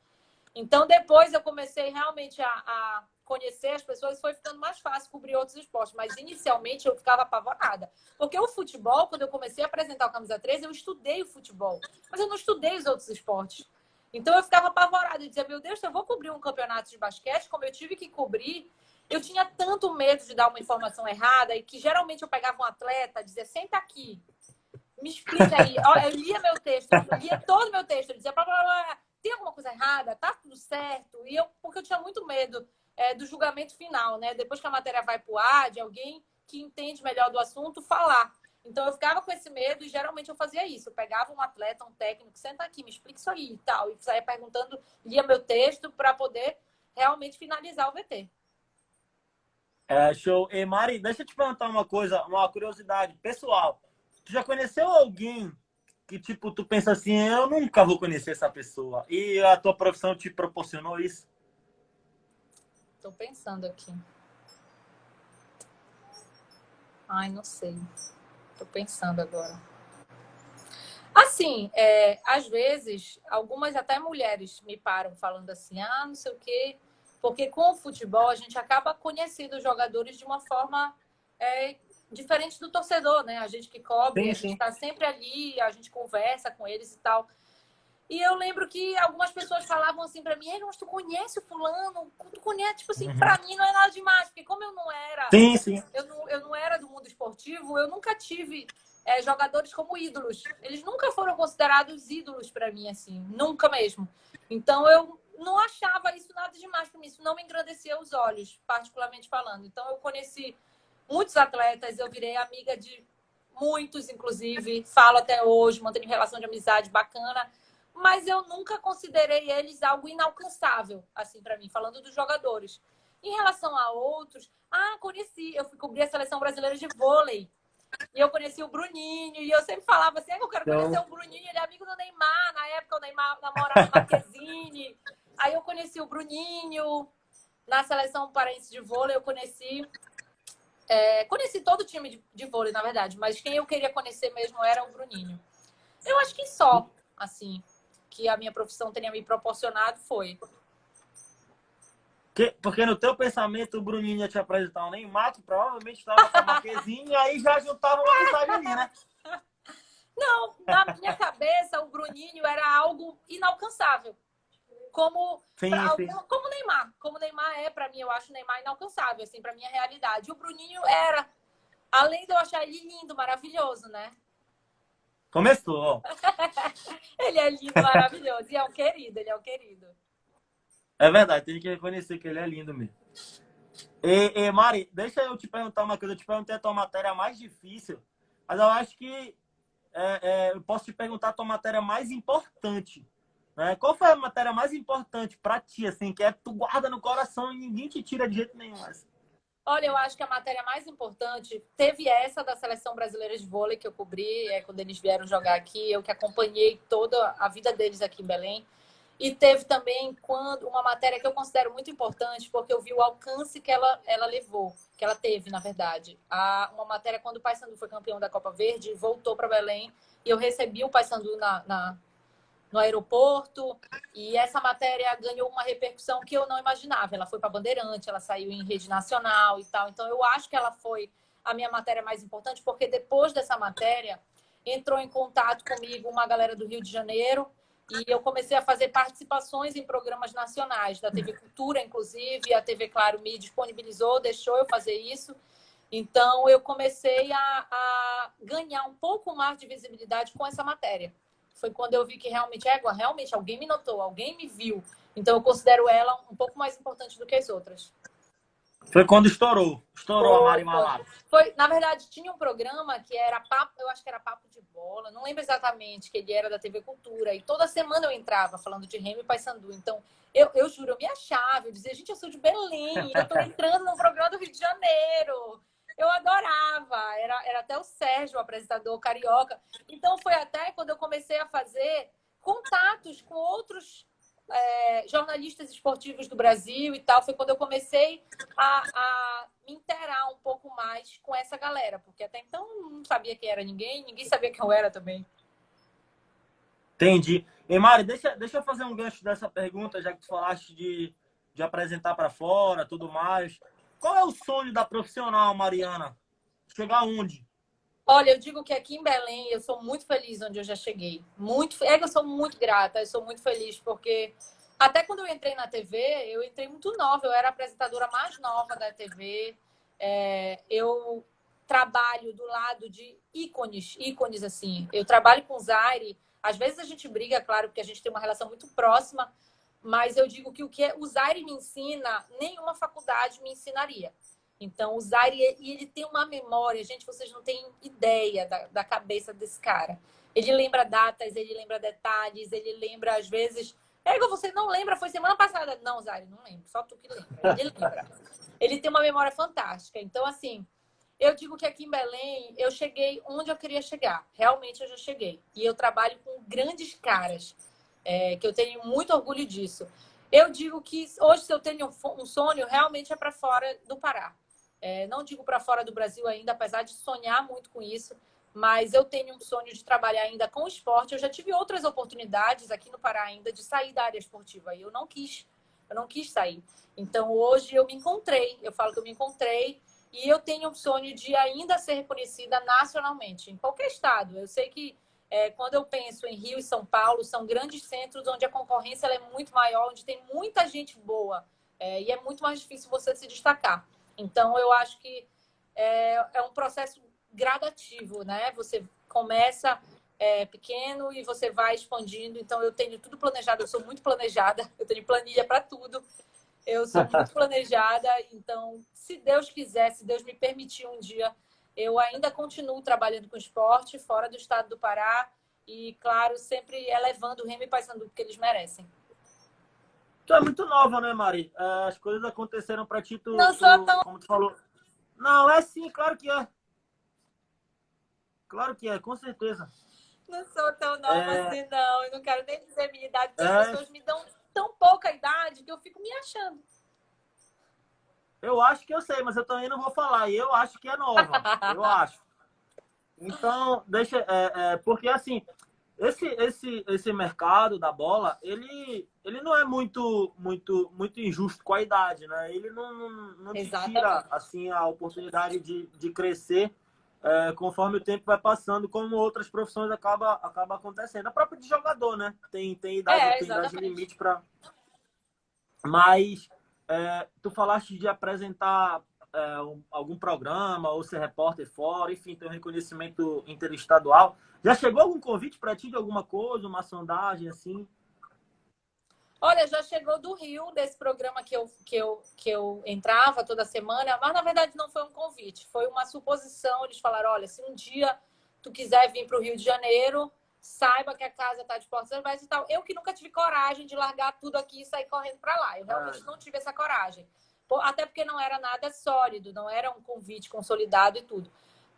Então depois eu comecei realmente a conhecer as pessoas, foi ficando mais fácil cobrir outros esportes. Mas inicialmente eu ficava apavorada. Porque o futebol, quando eu comecei a apresentar o Camisa 13, eu estudei o futebol. Mas eu não estudei os outros esportes. Então eu ficava apavorada. Eu dizia, meu Deus, se eu vou cobrir um campeonato de basquete, como eu tive que cobrir, eu tinha tanto medo de dar uma informação errada e que geralmente eu pegava um atleta, dizia, senta aqui, me explica aí. Eu lia meu texto, eu lia todo o meu texto, eu dizia, blá, blá, blá, tem alguma coisa errada? Tá tudo certo? Porque eu tinha muito medo do julgamento final, né? Depois que a matéria vai pro ar, de alguém que entende melhor do assunto falar. Então eu ficava com esse medo e geralmente eu fazia isso. Eu pegava um atleta, um técnico, senta aqui, me explica isso aí e tal. E saía perguntando, lia meu texto para poder realmente finalizar o VT.
Show. E Mari, deixa eu te perguntar uma coisa, uma curiosidade pessoal. Tu já conheceu alguém que, tipo, tu pensa assim, eu nunca vou conhecer essa pessoa, e a tua profissão te proporcionou isso?
Tô pensando aqui. Ai, não sei. Tô pensando agora. Assim, às vezes, algumas até mulheres me param falando assim, não sei o quê, porque com o futebol a gente acaba conhecendo os jogadores de uma forma diferente do torcedor, né? A gente que cobre,
Sim,
a gente
sim.
está sempre ali, a gente conversa com eles e tal. E eu lembro que algumas pessoas falavam assim para mim, mas tu conhece o fulano? Tu conhece? Tipo assim, para mim não é nada demais, porque como eu não era,
Sim, sim.
eu não era do mundo esportivo, eu nunca tive jogadores como ídolos. Eles nunca foram considerados ídolos para mim, assim, nunca mesmo. Então eu não achava isso nada demais para mim, isso não me engrandecia os olhos, particularmente falando. Então eu conheci muitos atletas, eu virei amiga de muitos, inclusive, falo até hoje, mantenho relação de amizade bacana, mas eu nunca considerei eles algo inalcançável, assim, para mim, falando dos jogadores. Em relação a outros, conheci, eu fui cobrir a seleção brasileira de vôlei. E eu conheci o Bruninho, e eu sempre falava assim, eu quero conhecer
Então,
o Bruninho, ele é amigo do Neymar, na época o Neymar namorava a Marquezine. Aí eu conheci o Bruninho, na seleção paraense de vôlei eu conheci... conheci todo o time de vôlei, na verdade, mas quem eu queria conhecer mesmo era o Bruninho. Eu acho que só, assim, que a minha profissão tenha me proporcionado foi.
porque no teu pensamento o Bruninho ia te apresentar o Neymar, que provavelmente estava com a Marquezine, e aí já juntava uma amizade ali, né?
Não, na minha cabeça o Bruninho era algo inalcançável. Como
Sim, sim.
como Neymar. Como Neymar é, para mim, eu acho o Neymar inalcançável, assim, para minha realidade. E o Bruninho era, além de eu achar ele lindo, maravilhoso, né?
Começou, ó.
Ele é lindo, maravilhoso. E é um querido, ele é um querido.
É verdade, tem que reconhecer que ele é lindo mesmo. Mari, deixa eu te perguntar uma coisa. Eu te perguntei a tua matéria mais difícil, mas eu acho que eu posso te perguntar a tua matéria mais importante. Né? Qual foi a matéria mais importante para ti, assim, que tu guarda no coração e ninguém te tira de jeito nenhum? Assim?
Olha, eu acho que a matéria mais importante teve essa da Seleção Brasileira de Vôlei que eu cobri, quando eles vieram jogar aqui, eu que acompanhei toda a vida deles aqui em Belém. E teve também uma matéria que eu considero muito importante, porque eu vi o alcance que ela levou, que ela teve, na verdade. Uma matéria quando o Paysandu foi campeão da Copa Verde, voltou para Belém, e eu recebi o Paysandu no aeroporto, e essa matéria ganhou uma repercussão que eu não imaginava. Ela foi para Bandeirante, ela saiu em rede nacional e tal. Então, eu acho que ela foi a minha matéria mais importante, porque depois dessa matéria, entrou em contato comigo uma galera do Rio de Janeiro, e eu comecei a fazer participações em programas nacionais, da TV Cultura, inclusive, a TV Claro me disponibilizou, deixou eu fazer isso. Então, eu comecei a ganhar um pouco mais de visibilidade com essa matéria. Foi quando eu vi que realmente alguém me notou, alguém me viu. Então, eu considero ela um pouco mais importante do que as outras.
Foi quando estourou. Estourou a Mari Malato.
Na verdade, tinha um programa que era Papo, eu acho que era Papo de Bola, não lembro exatamente, que ele era da TV Cultura. E toda semana eu entrava falando de Remy e Paysandu. Então, eu juro, eu me achava, eu dizia, gente, eu sou de Belém, eu tô entrando no programa do Rio de Janeiro. Eu adorava, era até o Sérgio, o apresentador carioca. Então, foi até quando eu comecei a fazer contatos com outros jornalistas esportivos do Brasil e tal. Foi quando eu comecei a me inteirar um pouco mais com essa galera, porque até então não sabia quem era ninguém sabia quem eu era também.
Entendi. E Mari, deixa eu fazer um gancho dessa pergunta, já que tu falaste de apresentar para fora, tudo mais. Qual é o sonho da profissional, Mariana? Chegar onde?
Olha, eu digo que aqui em Belém eu sou muito feliz onde eu já cheguei. Eu sou muito grata, eu sou muito feliz, porque até quando eu entrei na TV, eu entrei muito nova, eu era a apresentadora mais nova da TV. Eu trabalho do lado de ícones assim. Eu trabalho com o Zaire. Às vezes a gente briga, claro, porque a gente tem uma relação muito próxima, mas eu digo que o Zaire me ensina, nenhuma faculdade me ensinaria. Então, o Zaire, ele tem uma memória, gente, vocês não têm ideia da cabeça desse cara. Ele lembra datas, ele lembra detalhes, ele lembra, às vezes... igual você não lembra, foi semana passada. Não, Zaire, não lembro, só tu que lembra. Ele lembra. Ele tem uma memória fantástica. Então, assim, eu digo que aqui em Belém, eu cheguei onde eu queria chegar. Realmente, eu já cheguei. E eu trabalho com grandes caras, que eu tenho muito orgulho disso. Eu digo que hoje, se eu tenho um sonho, realmente é para fora do Pará. Não digo para fora do Brasil ainda, apesar de sonhar muito com isso, mas eu tenho um sonho de trabalhar ainda com esporte. Eu já tive outras oportunidades aqui no Pará ainda de sair da área esportiva e eu não quis sair. Então hoje eu falo que eu me encontrei e eu tenho um sonho de ainda ser reconhecida nacionalmente, em qualquer estado. Eu sei que quando eu penso em Rio e São Paulo, são grandes centros onde a concorrência ela é muito maior, onde tem muita gente boa e é muito mais difícil você se destacar. Então, eu acho que é um processo gradativo, né? Você começa pequeno e você vai expandindo. Então, eu tenho tudo planejado, eu sou muito planejada, eu tenho planilha para tudo. Eu sou muito planejada, então, se Deus quiser, se Deus me permitir um dia, eu ainda continuo trabalhando com esporte fora do estado do Pará e, claro, sempre elevando o Remy e Paysandu, porque eles merecem.
Tu é muito nova, né, Mari? As coisas aconteceram pra ti,
Não sou tão...
como tu falou. Não, é sim, claro que é. Claro que é, com certeza.
Não sou tão nova
É,
assim, não. Eu não quero nem dizer minha idade, porque as
é,
pessoas me dão tão pouca idade que eu fico me achando.
eu acho que eu sei, mas eu também não vou falar. E eu acho que é nova. Eu acho. Então, deixa. Porque assim, esse mercado da bola, ele não é muito injusto com a idade, né? Ele não te tira
Exatamente.
assim a oportunidade de crescer conforme o tempo vai passando, como outras profissões acaba acontecendo. A própria de jogador, né? Tem idade
Exatamente.
limite para. Mas tu falaste de apresentar algum programa ou ser repórter fora, enfim, ter um reconhecimento interestadual. Já chegou algum convite para ti de alguma coisa, uma sondagem assim?
Olha, já chegou do Rio, desse programa que eu entrava toda semana, mas na verdade não foi um convite, foi uma suposição. Eles falaram: olha, se um dia tu quiser vir para o Rio de Janeiro, saiba que a casa está de portas abertas e tal. Eu que nunca tive coragem de largar tudo aqui e sair correndo para lá. Eu realmente não tive essa coragem. Até porque não era nada sólido, não era um convite consolidado e tudo.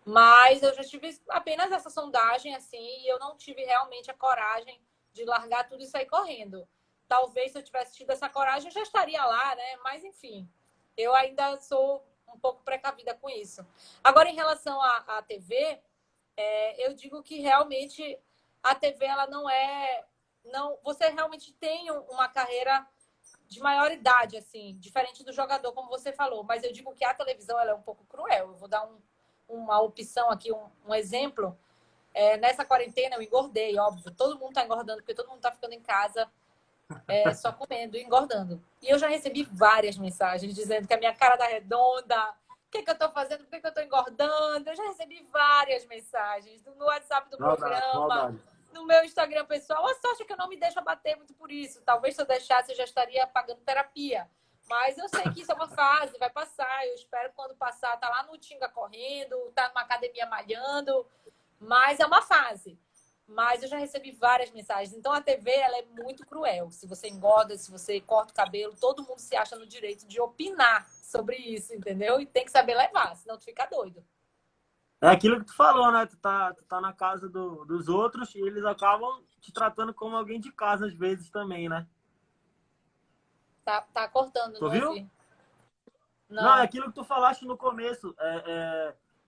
Mas eu já tive apenas essa sondagem assim e eu não tive realmente a coragem de largar tudo e sair correndo. Talvez se eu tivesse tido essa coragem, eu já estaria lá, né? Mas, enfim, eu ainda sou um pouco precavida com isso. Agora, em relação à TV, eu digo que realmente a TV, ela não é. Não, você realmente tem uma carreira de maior idade, assim, diferente do jogador, como você falou. Mas eu digo que a televisão ela é um pouco cruel. Eu vou dar uma opção aqui, um exemplo. Nessa quarentena eu engordei, óbvio. Todo mundo está engordando, porque todo mundo está ficando em casa só comendo e engordando. E eu já recebi várias mensagens dizendo que a minha cara tá redonda, o que, que eu tô fazendo, por que, que eu tô engordando. Eu já recebi várias mensagens no WhatsApp do
Maldade,
programa,
maldade.
no meu Instagram pessoal. A sorte é que eu não me deixo abater muito por isso. Talvez se eu deixasse, eu já estaria pagando terapia. Mas eu sei que isso é uma fase, vai passar. Eu espero que quando passar, tá lá no Tinga correndo, tá numa academia malhando. Mas é uma fase. Mas eu já recebi várias mensagens. Então a TV ela é muito cruel. Se você engorda, se você corta o cabelo, todo mundo se acha no direito de opinar sobre isso, entendeu? E tem que saber levar, senão tu fica doido.
É aquilo que tu falou, né? Tu tá na casa dos outros e eles acabam te tratando como alguém de casa às vezes também, né?
Tá cortando,
Tu
não
viu?
ouvi?
Não, é
Não.
aquilo que tu falaste no começo,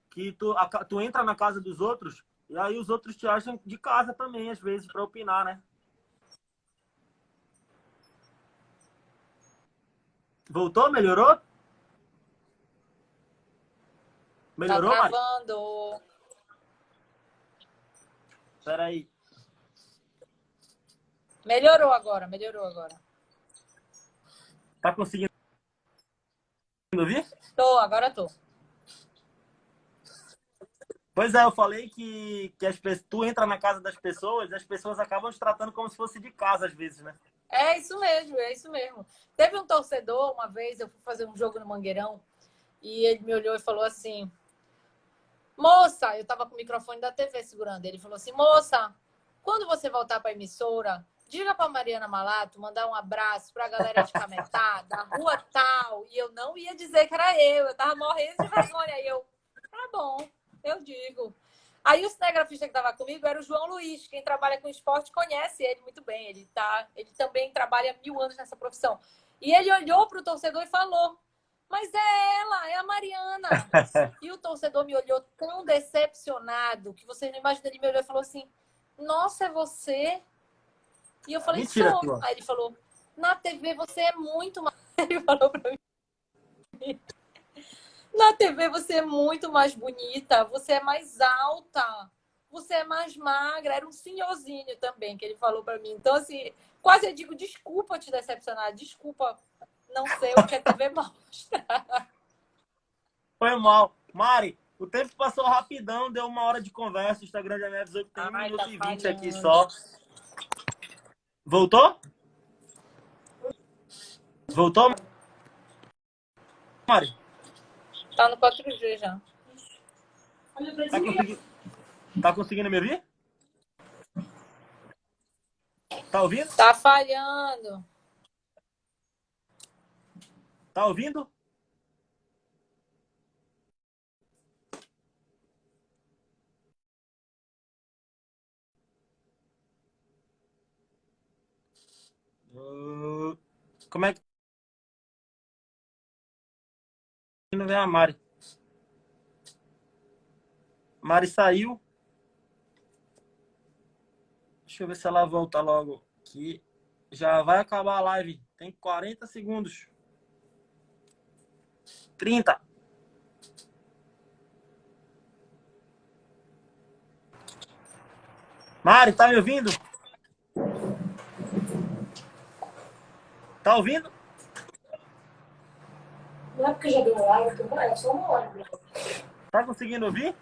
que tu entra na casa dos outros e aí os outros te acham de casa também, às vezes, para opinar, né? Voltou? Melhorou?
Tá
Melhorou, Mari?
travando.
Peraí.
Melhorou agora, melhorou agora.
Tá conseguindo ouvir?
Agora tô.
Pois é, eu falei que tu entra na casa das pessoas e as pessoas acabam te tratando como se fosse de casa, às vezes, né?
É isso mesmo, é isso mesmo. Teve um torcedor, uma vez, eu fui fazer um jogo no Mangueirão, e ele me olhou e falou assim: moça, eu tava com o microfone da TV segurando. Ele falou assim: moça, quando você voltar para a emissora, diga para Mariana Malato mandar um abraço para a galera de Cametá, da rua tal. E eu não ia dizer que era eu tava morrendo de vergonha. Aí eu, tá bom, eu digo. Aí o cinegrafista que estava comigo era o João Luiz. Quem trabalha com esporte conhece ele muito bem. Ele também trabalha 1000 anos nessa profissão. E ele olhou para o torcedor e falou: mas é ela, é a Mariana. E o torcedor me olhou tão decepcionado que você não imagina. Ele me olhou e falou assim: nossa, é você? E eu falei:
Mentira
sou.
tua.
Aí ele falou: na TV você é muito mais. Ele falou pra mim: na TV você é muito mais bonita, você é mais alta, você é mais magra. Era um senhorzinho também que ele falou pra mim. Então, assim, quase eu digo: desculpa te decepcionar, desculpa não ser o que a TV mostra.
Foi mal. Mari, o tempo passou rapidão, deu 1 hora de conversa. O Instagram já me avisou que tem um
Ai, tá
minuto e 20 aqui
falhando.
só. Voltou? Voltou, Mari?
Tá no 4G já.
Tá conseguindo, tá conseguindo me ouvir? Tá ouvindo?
Tá falhando.
Tá ouvindo? Como é que não vem a Mari? Mari saiu. Deixa eu ver se ela volta logo aqui. Já vai acabar a live. Tem 40 segundos. 30. Mari, tá me ouvindo? Tá ouvindo?
Não é porque já deu live, é só uma hora.
Tá conseguindo ouvir?